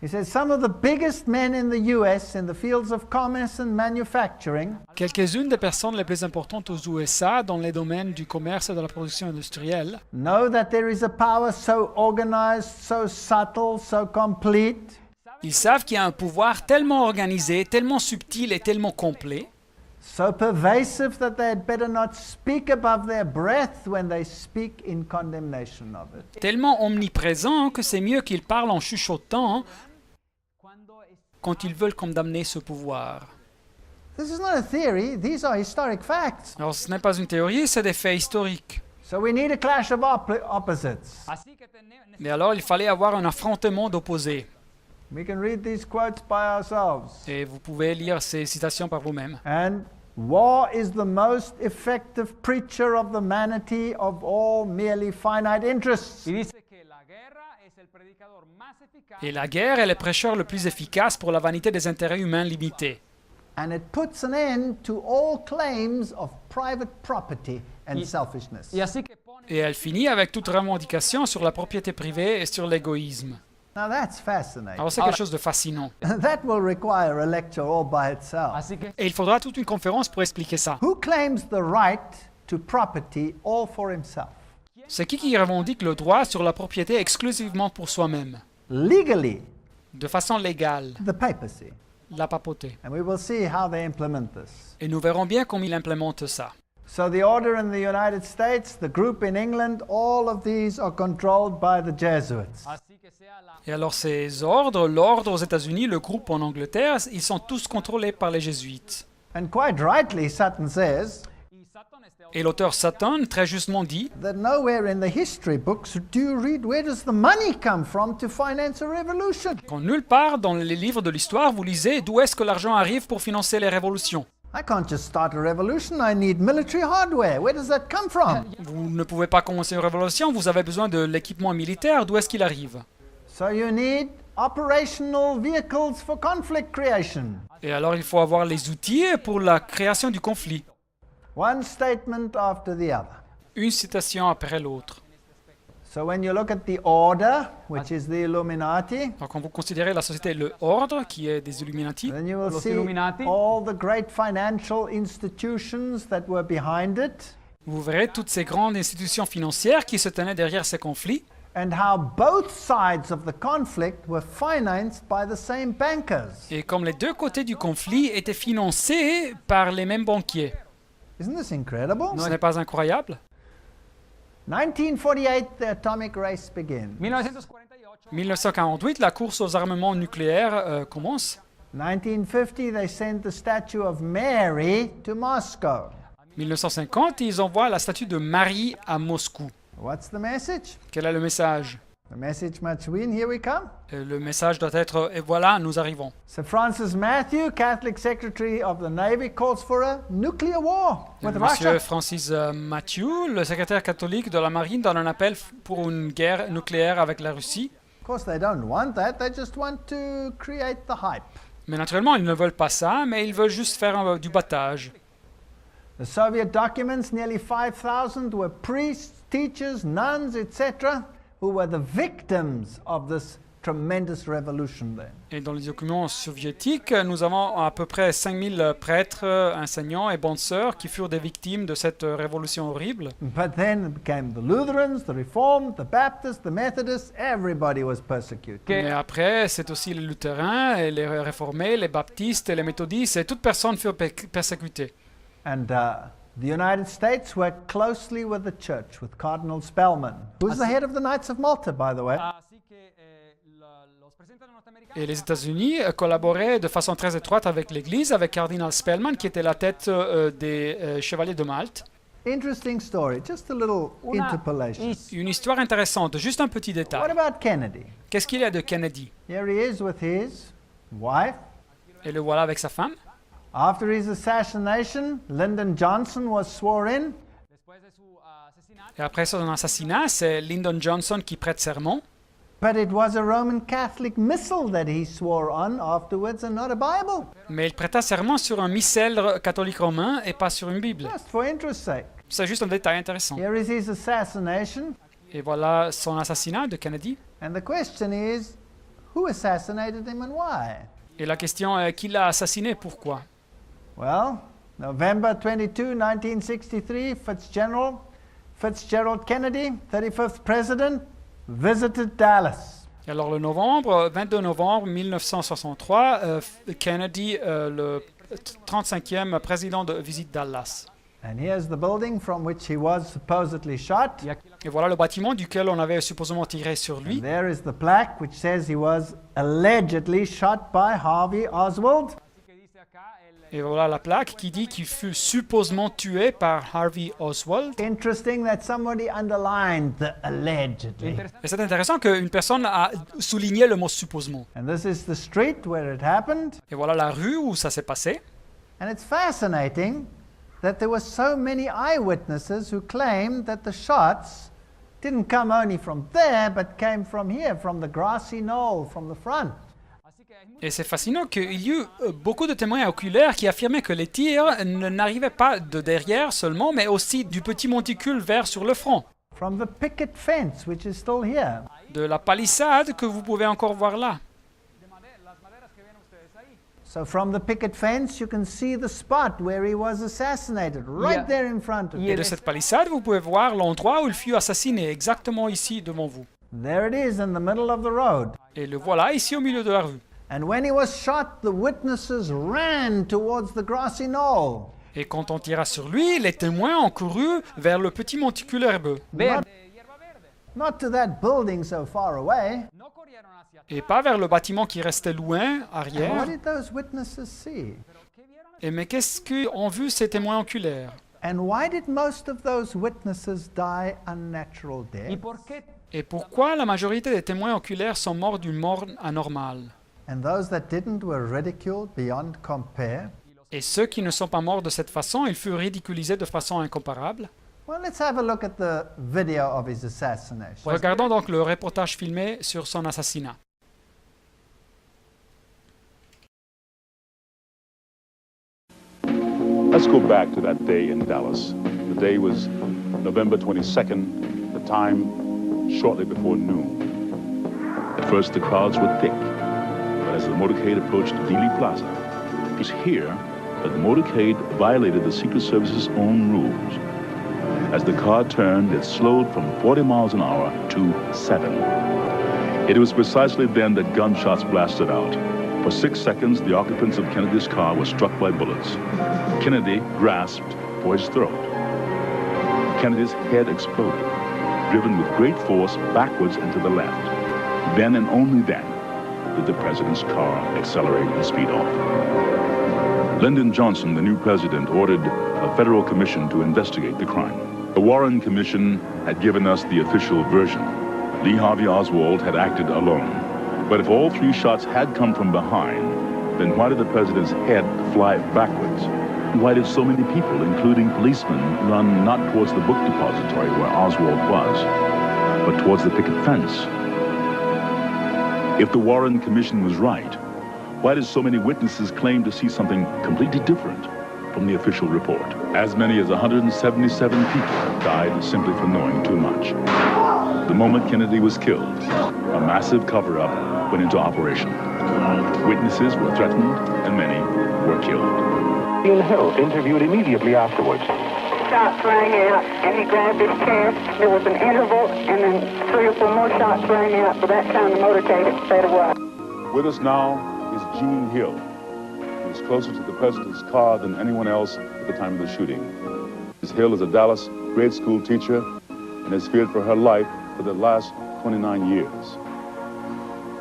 He said, some of the biggest men in the U.S. in the fields of commerce and manufacturing Quelques-unes des personnes les plus importantes aux USA dans les domaines du commerce et de la production industrielle know that there is a power so organized, so subtle, so complete, ils savent qu'il y a un pouvoir tellement organisé, tellement subtil et tellement complet, so pervasive that they had better not speak above their breath when they speak in condemnation of it. tellement omniprésent que c'est mieux qu'ils parlent en chuchotant cuando es- quand ils veulent condamner ce pouvoir. This is not a theory, these are historic facts. Alors ce n'est pas une théorie, c'est des faits historiques. So we need a clash of opposites. así que Mais alors il fallait avoir un affrontement d'opposés. We can read these quotes by ourselves. Et vous pouvez lire ces citations par vous-même. And war is the most effective preacher of the vanity of all merely finite interests. y dice que la guerra es el predicador más eficaz Et la guerre est le prêcheur le plus efficace pour la vanité des intérêts humains limités. And it puts an end to all claims of private property and selfishness. y así que pone Et elle finit avec toute revendication sur la propriété privée et sur l'égoïsme. Now that's fascinating. Alors c'est quelque chose de fascinant. That will require a lecture all by itself. así que Et il faudra toute une conférence pour expliquer ça. Who claims the right to property all for himself? C'est qui revendique le droit sur la propriété exclusivement pour soi-même, Legally, de façon légale, the papacy. la papauté. And we will see how they implement this. Et nous verrons bien comment il implémente ça. So the order in the United States, the group in England, all of these are controlled by the Jesuits. así que sea la Et alors ces ordres, l'ordre aux États-Unis, le groupe en Angleterre, ils sont tous contrôlés par les jésuites. And quite rightly, Sutton says y Sutton Et l'auteur Sutton, très justement, dit that nowhere in the history books do you read where does the money come from to finance a revolution. qu'en nulle part dans les livres de l'histoire, vous lisez d'où est-ce que l'argent arrive pour financer les révolutions. I can't just start a revolution. I need military hardware. Where does that come from? Vous ne pouvez pas commencer une révolution, vous avez besoin de l'équipement militaire, d'où est-ce qu'il arrive? So you need operational vehicles for conflict creation. Et alors il faut avoir les outils pour la création du conflit. One statement after the other. Une citation après l'autre. So when you look at the order, which is the Illuminati, Alors quand vous considérez la société, le ordre, qui est des Illuminati, then you will Los see Illuminati. all the great financial institutions that were behind it, vous verrez toutes ces grandes institutions financières qui se tenaient derrière ces conflits, and how both sides of the conflict were financed by the same bankers. et comme les deux côtés du conflit étaient financés par les mêmes banquiers. Isn't this incredible? Ce n'est pas incroyable? 1948, the atomic race begins. 1948. 1948, la course aux armements nucléaires commence. 1950, they send the statue of Mary to Moscow. 1950, ils envoient la statue de Marie à Moscou. What's the message? Quel est le message? The message must win. Here we come. Le message doit être « Et voilà, nous arrivons ». Sir Francis Matthew, Catholic Secretary of the Navy, calls for a nuclear war with Monsieur Russia. Francis Matthew, le secrétaire catholique de la marine, donne un appel pour une guerre nucléaire avec la Russie. Of course, they don't want that. They just want to create the hype. Mais naturellement, ils ne veulent pas ça, mais ils veulent juste faire du battage. The Soviet documents, nearly 5,000, were priests, teachers, nuns, etc., who were the victims of this tremendous revolution there. Et dans les documents soviétiques, nous avons à peu près 5000 prêtres, enseignants et bonnes sœurs qui furent des victimes de cette révolution horrible. But then it became the Lutherans, the Reformed, the Baptists, the Methodists, everybody was persecuted. Mais après, c'est aussi les luthériens, et les réformés, les baptistes et les méthodistes, et toute personne furent persécutées. And the United States worked closely with the church, with Cardinal Spellman, who's the head of the Knights of Malta, by the way. Así que los presidentes norteamericanos. Et les États-Unis collaboraient de façon très étroite avec l'Église, avec Cardinal Spellman, qui était la tête des Chevaliers de Malte. Interesting story, just a little interpolation. Une histoire intéressante, juste un petit What détail. about Kennedy? Qu'est-ce qu'il y a de Kennedy? Here he is with his wife. Et le voilà avec sa femme. After his assassination, Lyndon Johnson was sworn in. Después de su asesinato. Et après son assassinat, c'est Lyndon Johnson qui prête serment. But it was a Roman Catholic missal that he swore on afterwards and not a Bible. Mais il prêta serment sur un missel catholique romain et pas sur une Bible. Just for interest's sake. C'est juste un détail intéressant. Here is his assassination. Et voilà son assassinat de Kennedy. And the question is, who assassinated him and why? Et la question est qui l'a assassiné, pourquoi? Well, November 22, 1963, Fitzgerald Kennedy, 35th President, visited Dallas. Et alors le 22 novembre 1963, Kennedy, le 35e président, visite Dallas. And here's the building from which he was supposedly shot. Et voilà le bâtiment duquel on avait supposément tiré sur lui. And there is the plaque which says he was allegedly shot by Harvey Oswald. Así que dice acá Et voilà la plaque qui dit qu'il fut supposément tué par Harvey Oswald. Interesting that somebody underlined the allegedly. Et c'est intéressant qu'une personne a souligné le mot supposément. And this is the street where it happened. Et voilà la rue où ça s'est passé. And it's fascinating that there were so many eyewitnesses who claimed that the shots didn't come only from there, but came from here, from the grassy knoll, from the front. Así que hay muchos Et c'est fascinant qu'il y eut beaucoup de témoins oculaires qui affirmaient que les tirs n'arrivaient pas de derrière seulement, mais aussi du petit monticule vert sur le front, From the picket fence, which is still here. de la palissade que vous pouvez encore voir là. las maderas que ven ustedes ahí. So from the picket fence, you can see the spot where he was assassinated, right Yeah. there in front of Yeah. you. Et de cette palissade, vous pouvez voir l'endroit où il fut assassiné, exactement ici devant vous. There it is in the middle of the road. Et le voilà ici au milieu de la rue. And when he was shot, the witnesses ran towards the grassy knoll. Et quand on tira sur lui, les témoins ont couru vers le petit monticule herbeux. Verde, hierba verde. Not to that building so far away. No corrieron hacia atrás. Et pas vers le bâtiment qui restait loin, And what arrière. did those witnesses see? ¿Qué vieron? Et mais qu'est-ce qu'ont vu ces témoins oculaires? And why did most of those witnesses die unnatural ¿Y death? por qué? Et pourquoi la majorité des témoins oculaires sont morts d'une mort anormale? And those that didn't were ridiculed beyond compare? Et ceux qui ne sont pas morts de cette façon, ils furent ridiculisés de façon incomparable. Well, let's have a look at the video of his assassination. Regardons donc le reportage filmé sur son assassinat. Let's go back to that day in Dallas. The day was November 22nd, the time shortly before noon. At first the crowds were thick, but as the motorcade approached Dealey Plaza, it was here that the motorcade violated the Secret Service's own rules. As the car turned, it slowed from 40 miles an hour to 7. It was precisely then that gunshots blasted out. For 6 seconds, the occupants of Kennedy's car were struck by bullets. Kennedy grasped for his throat. Kennedy's head exploded, driven with great force backwards and to the left. Then and only then did the president's car accelerate and speed off. Lyndon Johnson, the new president, ordered a federal commission to investigate the crime. The Warren Commission had given us the official version. Lee Harvey Oswald had acted alone. But if all 3 shots had come from behind, then why did the president's head fly backwards? Why did so many people, including policemen, run not towards the book depository where Oswald was, but towards the picket fence? If the Warren Commission was right, why did so many witnesses claim to see something completely different from the official report? As many as 177 people died simply for knowing too much. The moment Kennedy was killed, a massive cover-up went into operation. Witnesses were threatened and many were killed. Ian Hill interviewed immediately afterwards. Shots rang out and he grabbed his chest. There was an interval and then 3 or 4 more shots rang out. By that time the motorcade had sped away. With us now is Gene Hill. He was closer to the president's car than anyone else at the time of the shooting. Ms. Hill is a Dallas grade school teacher and has feared for her life for the last 29 years.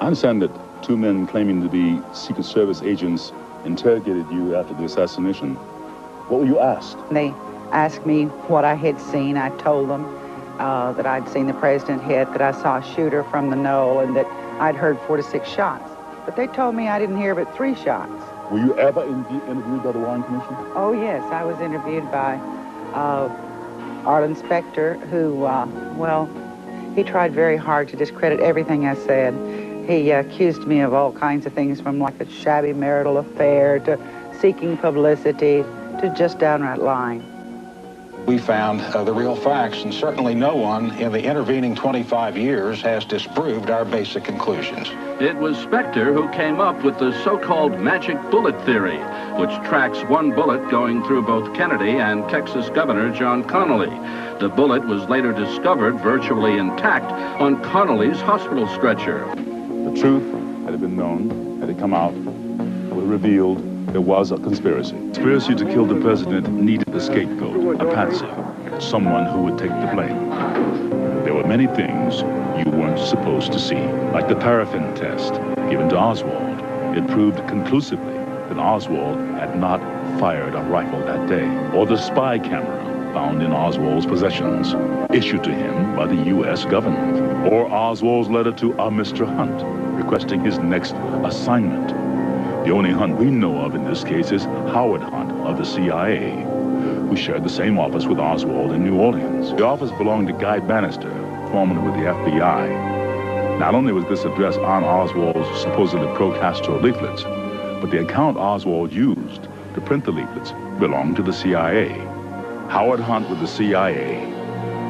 I understand that 2 men claiming to be Secret Service agents interrogated you after the assassination. What were you asked? They asked me what I had seen. I told them that I'd seen the president hit, that I saw a shooter from the knoll, and that I'd heard 4 to 6 shots. But they told me I didn't hear but 3 shots. Were you ever interviewed by the Warren Commission? Oh, yes. I was interviewed by Arlen Specter, who, well, he tried very hard to discredit everything I said. He accused me of all kinds of things, from like a shabby marital affair to seeking publicity to just downright lying. We found the real facts, and certainly no one in the intervening 25 years has disproved our basic conclusions. It was Specter who came up with the so-called magic bullet theory, which tracks one bullet going through both Kennedy and Texas Governor John Connally. The bullet was later discovered virtually intact on Connally's hospital stretcher. The truth, had it been known, had it come out, would have revealed there was a conspiracy. The conspiracy to kill the president needed a scapegoat, a patsy, someone who would take the blame. There were many things you weren't supposed to see, like the paraffin test given to Oswald. It proved conclusively that Oswald had not fired a rifle that day, or the spy camera found in Oswald's possessions, issued to him by the U.S. government, or Oswald's letter to a Mr. Hunt, requesting his next assignment. The only Hunt we know of in this case is Howard Hunt of the CIA, who shared the same office with Oswald in New Orleans. The office belonged to Guy Bannister, foreman with the FBI. Not only was this address on Oswald's supposedly pro-Castro leaflets, but the account Oswald used to print the leaflets belonged to the CIA. Howard Hunt with the CIA,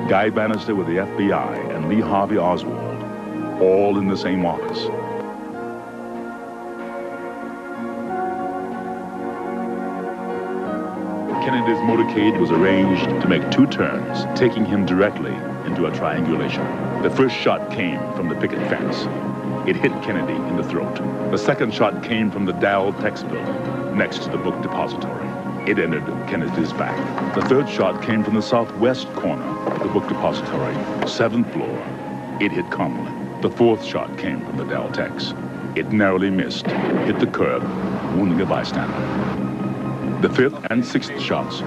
Guy Bannister with the FBI, and Lee Harvey Oswald, all in the same office. Kennedy's motorcade was arranged to make 2 turns, taking him directly into a triangulation. The first shot came from the picket fence. It hit Kennedy in the throat. The second shot came from the Dow Tex building, next to the book depository. It entered Kennedy's back. The third shot came from the southwest corner of the book depository, 7th floor. It hit Connally. The fourth shot came from the Dow Tex. It narrowly missed, hit the curb, wounding a bystander. The 5th and 6th shots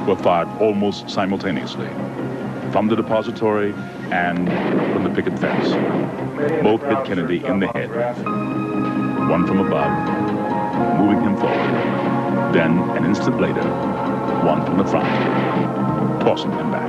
were fired almost simultaneously, from the depository and from the picket fence. Both hit Kennedy in the head, one from above, moving him forward. Then, an instant later, one from the front, tossing him back.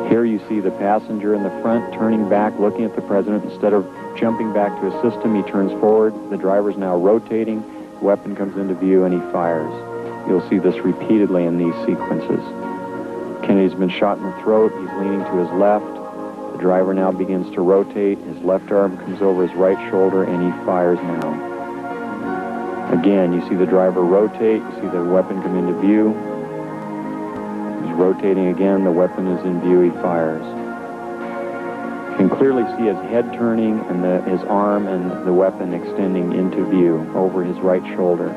Here you see the passenger in the front turning back, looking at the president. Instead of jumping back to assist him, he turns forward. The driver's now rotating. The weapon comes into view and he fires. You'll see this repeatedly in these sequences. Kennedy's been shot in the throat. He's leaning to his left. The driver now begins to rotate. His left arm comes over his right shoulder and he fires now. Again, you see the driver rotate. You see the weapon come into view. He's rotating again. The weapon is in view. He fires. You can clearly see his head turning and his arm and the weapon extending into view over his right shoulder.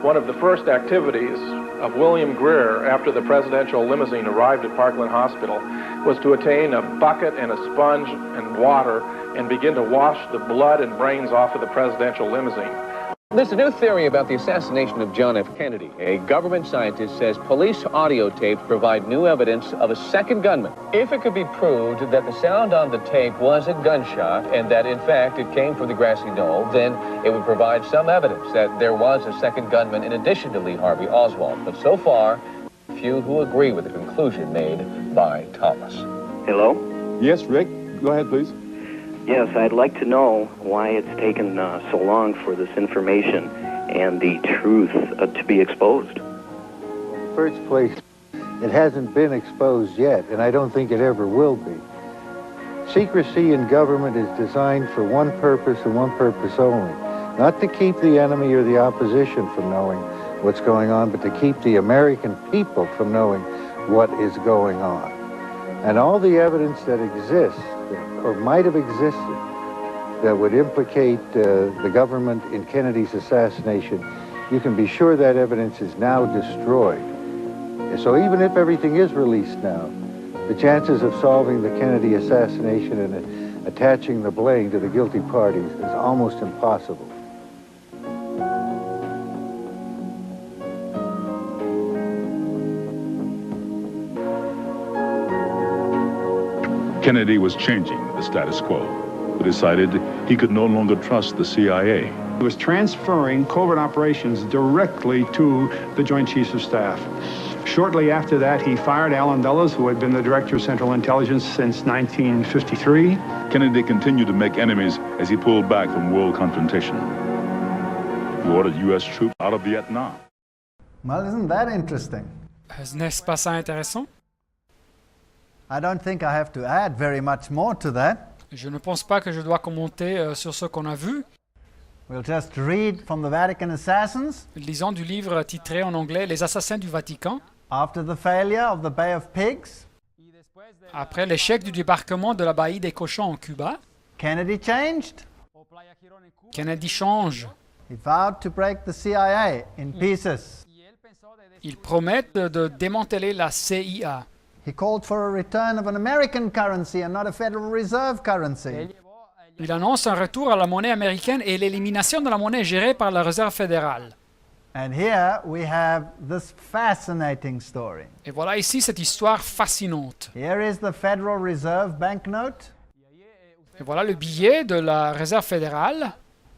One of the first activities of William Greer after the presidential limousine arrived at Parkland Hospital was to attain a bucket and a sponge and water and begin to wash the blood and brains off of the presidential limousine. There's a new theory about the assassination of John F. Kennedy. A government scientist says police audio tapes provide new evidence of a second gunman. If it could be proved that the sound on the tape was a gunshot and that, in fact, it came from the grassy knoll, then it would provide some evidence that there was a second gunman in addition to Lee Harvey Oswald. But so far, few who agree with the conclusion made by Thomas. Hello? Yes, Rick. Go ahead, please. Yes, I'd like to know why it's taken so long for this information and the truth to be exposed. First place, it hasn't been exposed yet, and I don't think it ever will be. Secrecy in government is designed for one purpose and one purpose only. Not to keep the enemy or the opposition from knowing what's going on, but to keep the American people from knowing what is going on. And all the evidence that exists, or might have existed, that would implicate the government in Kennedy's assassination, you can be sure that evidence is now destroyed. So even if everything is released now, the chances of solving the Kennedy assassination and attaching the blame to the guilty parties is almost impossible. Kennedy was changing the status quo, but decided he could no longer trust the CIA. He was transferring covert operations directly to the Joint Chiefs of Staff. Shortly after that, he fired Allen Dulles, who had been the Director of Central Intelligence since 1953. Kennedy continued to make enemies as he pulled back from world confrontation. He ordered U.S. troops out of Vietnam. Well, isn't that interesting? N'est-ce pas ça intéressant? I don't think I have to add very much more to that. Je ne pense pas que je dois commenter sur ce qu'on a vu. We'll just read from the Vatican Assassins. Lisons du livre titré en anglais Les Assassins du Vatican. After the failure of the Bay of Pigs, après l'échec du débarquement de la Baie des Cochons en Cuba, Kennedy changed. Kennedy change. He vowed to break the CIA in pieces. Il promet de démanteler la CIA. He called for a return of an American currency and not a Federal Reserve currency. Il annonce un retour à la monnaie américaine et l'élimination de la monnaie gérée par la Réserve fédérale. And here we have this fascinating story. Et voilà ici cette histoire fascinante. Here is the Federal Reserve banknote. Et voilà le billet de la Réserve fédérale.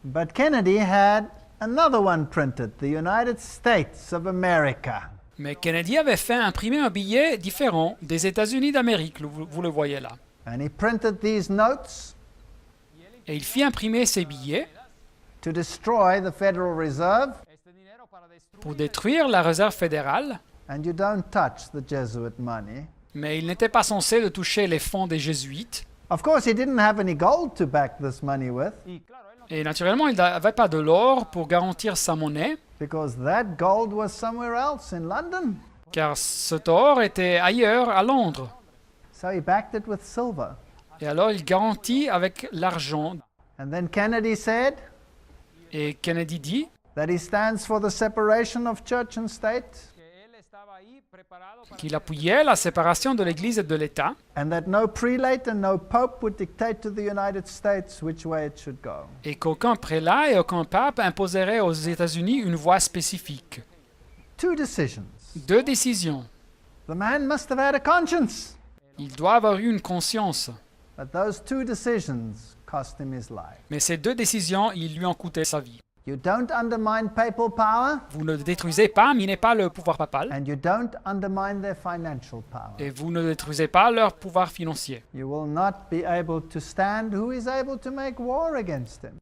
But Kennedy had another one printed, the United States of America. Mais Kennedy avait fait imprimer un billet différent des États-Unis d'Amérique, vous le voyez là. And he printed these notes et il fit imprimer ces billets to destroy the Federal Reserve. Pour détruire la Réserve fédérale. And you don't touch the Jesuit money. Mais il n'était pas censé de toucher les fonds des Jésuites. Of course, he didn't have any gold to back this money with. Et naturellement, il n'avait pas de l'or pour garantir sa monnaie. Because that gold was somewhere else in London. Car cet or était ailleurs, à Londres. So he backed it with silver. Et alors il garantit avec l'argent. And then Kennedy said, et Kennedy dit that he stands for the separation of church and state. Qu'il appuyait la séparation de l'Église et de l'État. And that no prelate and no pope would dictate to the United States which way it should go. Et qu'aucun prélat et aucun pape imposerait aux États-Unis une voie spécifique. Two decisions. Deux décisions. The man must have had a conscience. Il doit avoir eu une conscience. But those two decisions cost him his life. Mais ces deux décisions, ils lui ont coûté sa vie. You don't undermine papal power. Vous ne détruisez pas, minez pas le pouvoir papal. And you don't undermine their financial power. Et vous ne détruisez pas leur pouvoir financier. You will not be able to stand who is able to make war against him.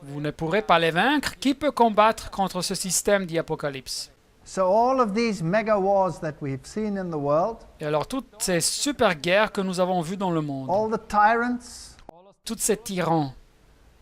Vous ne pourrez pas les vaincre. Qui peut combattre contre ce système dit Apocalypse? So all of these mega wars that we've seen in the world, Et alors toutes ces super guerres que nous avons vues dans le monde, all the tyrants, tous ces tyrans,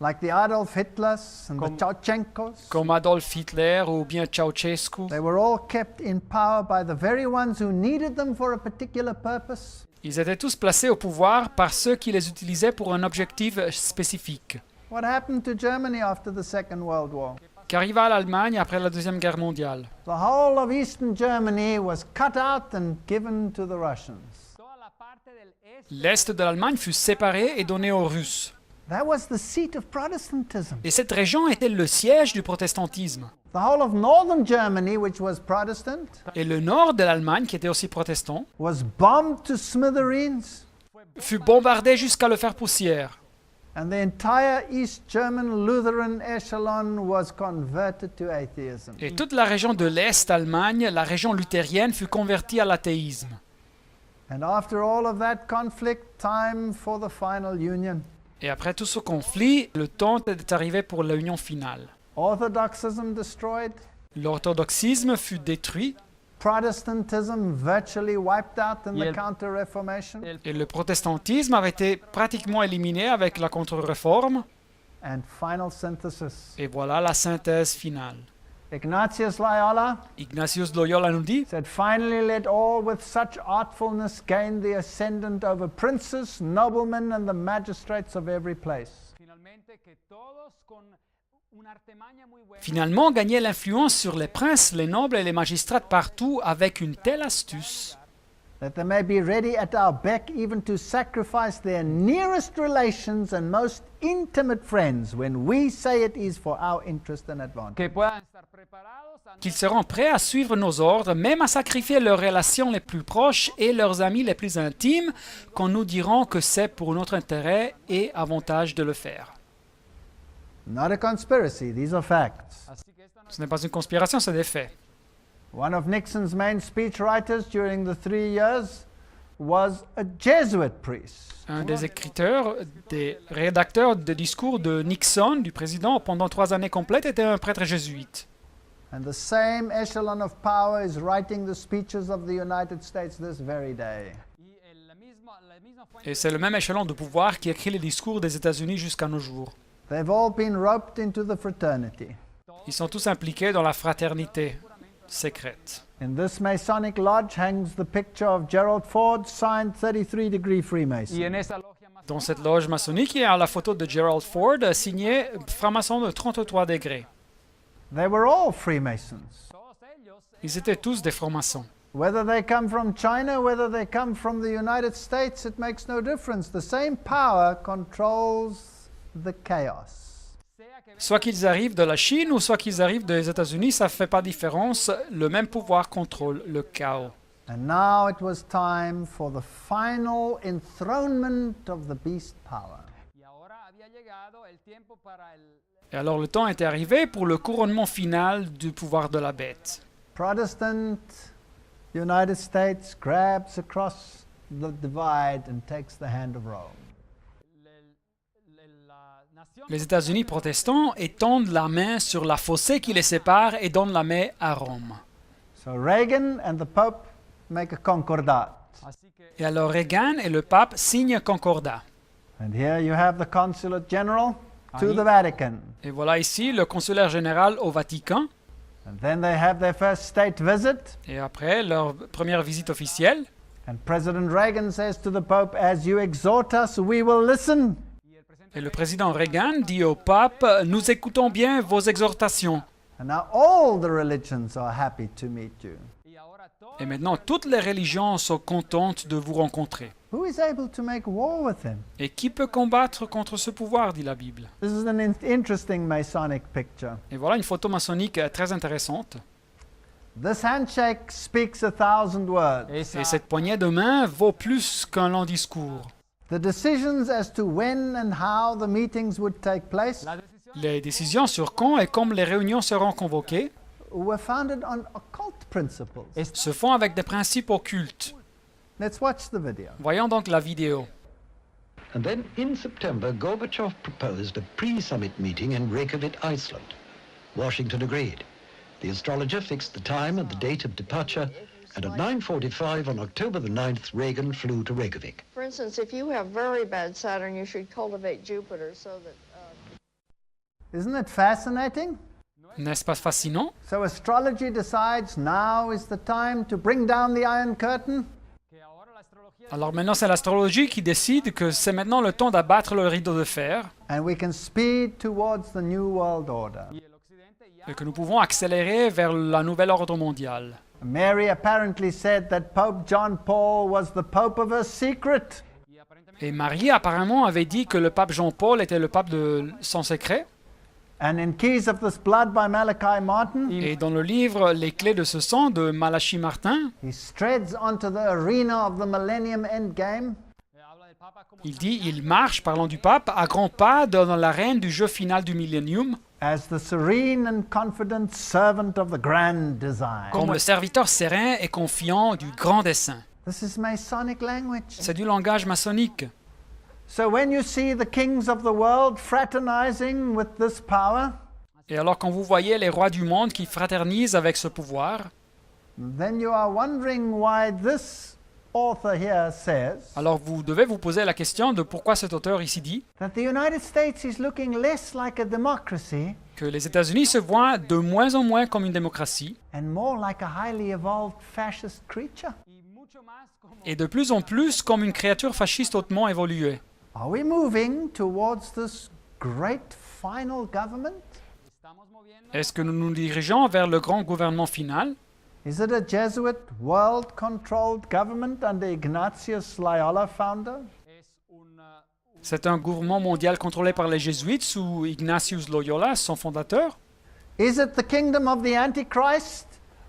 like the Adolf Hitlers and the Ceausescus, comme Adolf Hitler ou bien Ceausescu, they were all kept in power by the very ones who needed them for a particular purpose. ils étaient tous placés au pouvoir par ceux qui les utilisaient pour un objectif spécifique. What happened to Germany after the Second World War? Qu'arriva à l'Allemagne après la Deuxième Guerre mondiale? The whole of Eastern Germany was cut out and given to the Russians. L'Est de l'Allemagne fut séparé et donné aux Russes. That was the seat of Protestantism. Et cette région était le siège du protestantisme. The whole of northern Germany, which was Protestant, Et le nord de l'Allemagne, qui était aussi protestant, was bombed to smithereens. fut bombardé jusqu'à le faire poussière. And the entire East German Lutheran echelon was converted to atheism. Et toute la région de l'Est Allemagne, la région luthérienne, fut convertie à l'athéisme. And after all of that conflict, time for the final union. Et après tout ce conflit, le temps est arrivé pour la union finale. Orthodoxism destroyed. L'orthodoxisme fut détruit. Protestantism virtually wiped out in the Counter-Reformation. Et le protestantisme avait été pratiquement éliminé avec la contre-réforme. And final synthesis. Et voilà la synthèse finale. Ignatius Loyola Ignatius Loyola nous dit, said, "Finally let all with such artfulness gain the ascendant over princes, noblemen, and the magistrates of every place." finalement, gagner l'influence sur les princes, les nobles et les magistrats partout avec une telle astuce, that they may be ready at our beck even to sacrifice their nearest relations and most intimate friends when we say it is for our interest and advantage. qu'ils seront prêts à suivre nos ordres, même à sacrifier leurs relations les plus proches et leurs amis les plus intimes, quand nous dirons que c'est pour notre intérêt et avantage de le faire. Not a conspiracy, these are facts. Ce n'est pas une conspiration, c'est des faits. One of Nixon's main speechwriters during the 3 years was a Jesuit priest. Un des écriteurs, des rédacteurs de discours de Nixon, du président, pendant 3 années complètes, était un prêtre jésuite. And the same echelon of power is writing the speeches of the United States this very day. Et c'est le même échelon de pouvoir qui écrit les discours des États-Unis jusqu'à nos jours. They've all been roped into the fraternity. Ils sont tous impliqués dans la fraternité secrète. In this Masonic lodge hangs the picture of Gerald Ford, signed 33-degree Freemason. Dans cette loge maçonnique, il y a la photo de Gerald Ford, signé franc-maçon de 33 degrés. They were all Freemasons. Ils étaient tous des francs-maçons. Whether they come from China, whether they come from the United States, it makes no difference. The same power controls the chaos. Soit qu'ils arrivent de la Chine ou soit qu'ils arrivent des États-Unis, ça ne fait pas de différence. Le même pouvoir contrôle le chaos. And now it was time for the final enthronement of the beast power. Et alors le temps était arrivé pour le couronnement final du pouvoir de la bête. Protestant United States grabs across the divide and takes the hand of Rome. Les États-Unis protestants étendent la main sur la fossée qui les sépare et donnent la main à Rome. So Reagan and the Pope make a concordat. Et alors Reagan et le pape signent un concordat. And here you have the consulate general to the Vatican. Et voilà ici le consulaire général au Vatican. And then they have their first state visit. Et après leur première visite officielle. And President Reagan says to the Pope, "As you exhort us, we will listen." Et le président Reagan dit au pape, nous écoutons bien vos exhortations. And now all the religions are happy to meet you. Et maintenant, toutes les religions sont contentes de vous rencontrer. Who is able to make war with him? Et qui peut combattre contre ce pouvoir, dit la Bible. This is an interesting Masonic picture. Et voilà une photo maçonnique très intéressante. This handshake speaks 1,000 words. Et cette poignée de main vaut plus qu'un long discours. The decisions as to when and how the meetings would take place Les décisions sur quand et comme les réunions seront convoquées were founded on occult principles. se font avec des principes occultes. Let's watch the video. Voyons donc la vidéo. And then in September, Gorbachev proposed a pre-summit meeting in Reykjavik, Iceland. Washington agreed. The astrologer fixed the time and the date of departure, and at 9:45 on October the 9th, Reagan flew to Reykjavik. For instance, if you have very bad Saturn, you should cultivate Jupiter so that... Isn't it fascinating? N'est-ce pas fascinant? So astrology decides now is the time to bring down the Iron Curtain. Alors maintenant, c'est l'astrologie qui décide que c'est maintenant le temps d'abattre le rideau de fer And we can speed towards the New World Order. et que nous pouvons accélérer vers la nouvelle ordre mondiale. Mary apparently said that Pope John Paul was the Pope of her secret. Et Marie apparemment avait dit que le pape Jean-Paul était le pape de son secret. And in Keys of This Blood by Malachi Martin, Et dans le livre Les clés de ce sang de Malachi Martin, he treads onto the arena of the Millennium Endgame. il dit « Il marche, parlant du pape, à grands pas dans l'arène du jeu final du millénium, As the serene and confident servant of the grand design. comme le serviteur serein et confiant du grand dessein. » This is Masonic language. C'est du langage maçonnique. So when you see the kings of the world fraternizing with this power, Et alors quand vous voyez les rois du monde qui fraternisent avec ce pouvoir, then you are wondering why this author here says alors vous devez vous poser la question de pourquoi cet auteur ici dit that the United States is looking less like a democracy que les États-Unis se voient de moins en moins comme une démocratie and more like a highly evolved fascist creature. et de plus en plus comme une créature fasciste hautement évoluée. Are we moving towards this great final government? Est-ce que nous nous dirigeons vers le grand gouvernement final? Is it a Jesuit world-controlled government under Ignatius Loyola founder? C'est un gouvernement mondial contrôlé par les Jésuites sous Ignatius Loyola, son fondateur? Is it the kingdom of the Antichrist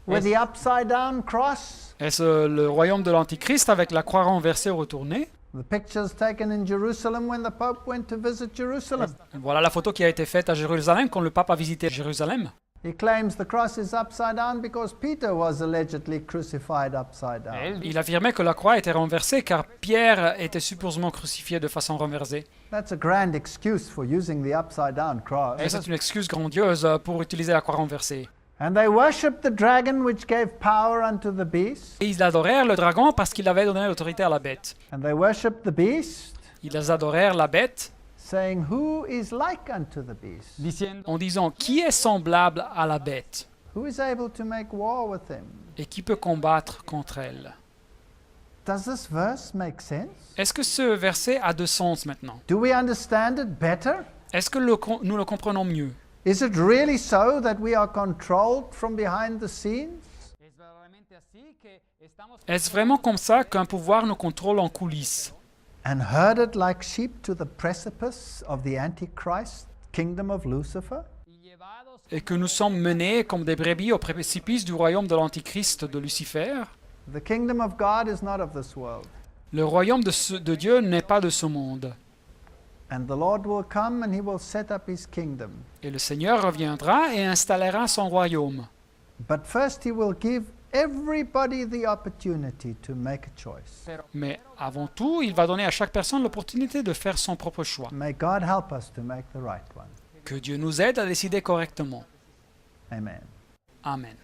with the upside-down cross? Est-ce le royaume de l'Antichrist avec la croix renversée retournée? The pictures taken in Jerusalem when the Pope went to visit Jerusalem. Voilà la photo qui a été faite à Jérusalem quand le pape a visité Jérusalem. He claims the cross is upside down because Peter was allegedly crucified upside down. Il affirmait que la croix était renversée car Pierre était supposément crucifié de façon renversée. That's a grand excuse for using the upside down cross. Et c'est une excuse grandiose pour utiliser la croix renversée. And they worshipped the dragon which gave power unto the beast. Et ils adorèrent le dragon parce qu'il avait donné l'autorité à la bête. And they worshipped the beast, Ils adorèrent la bête saying, Who is like unto the beast? en disant qui est semblable à la bête Who is able to make war with him? et qui peut combattre contre elle. Does this verse make sense? Est-ce que ce verset a de sens maintenant? Do we understand it better? Est-ce que nous le comprenons mieux? Is it really so that we are controlled from behind the scenes? Est-ce vraiment comme ça qu'un pouvoir nous contrôle en coulisses? And herded like sheep to the precipice of the Antichrist, kingdom of Lucifer? Et que nous sommes menés comme des brebis au précipice du royaume de l'Antichrist de Lucifer? The kingdom of God is not of this world. Le royaume de Dieu n'est pas de ce monde. And the Lord will come and he will set up his kingdom. Et le Seigneur reviendra et installera son royaume. But first he will give everybody the opportunity to make a choice. Mais avant tout, il va donner à chaque personne l'opportunité de faire son propre choix. May God help us to make the right one. Que Dieu nous aide à décider correctement. Amen. Amen.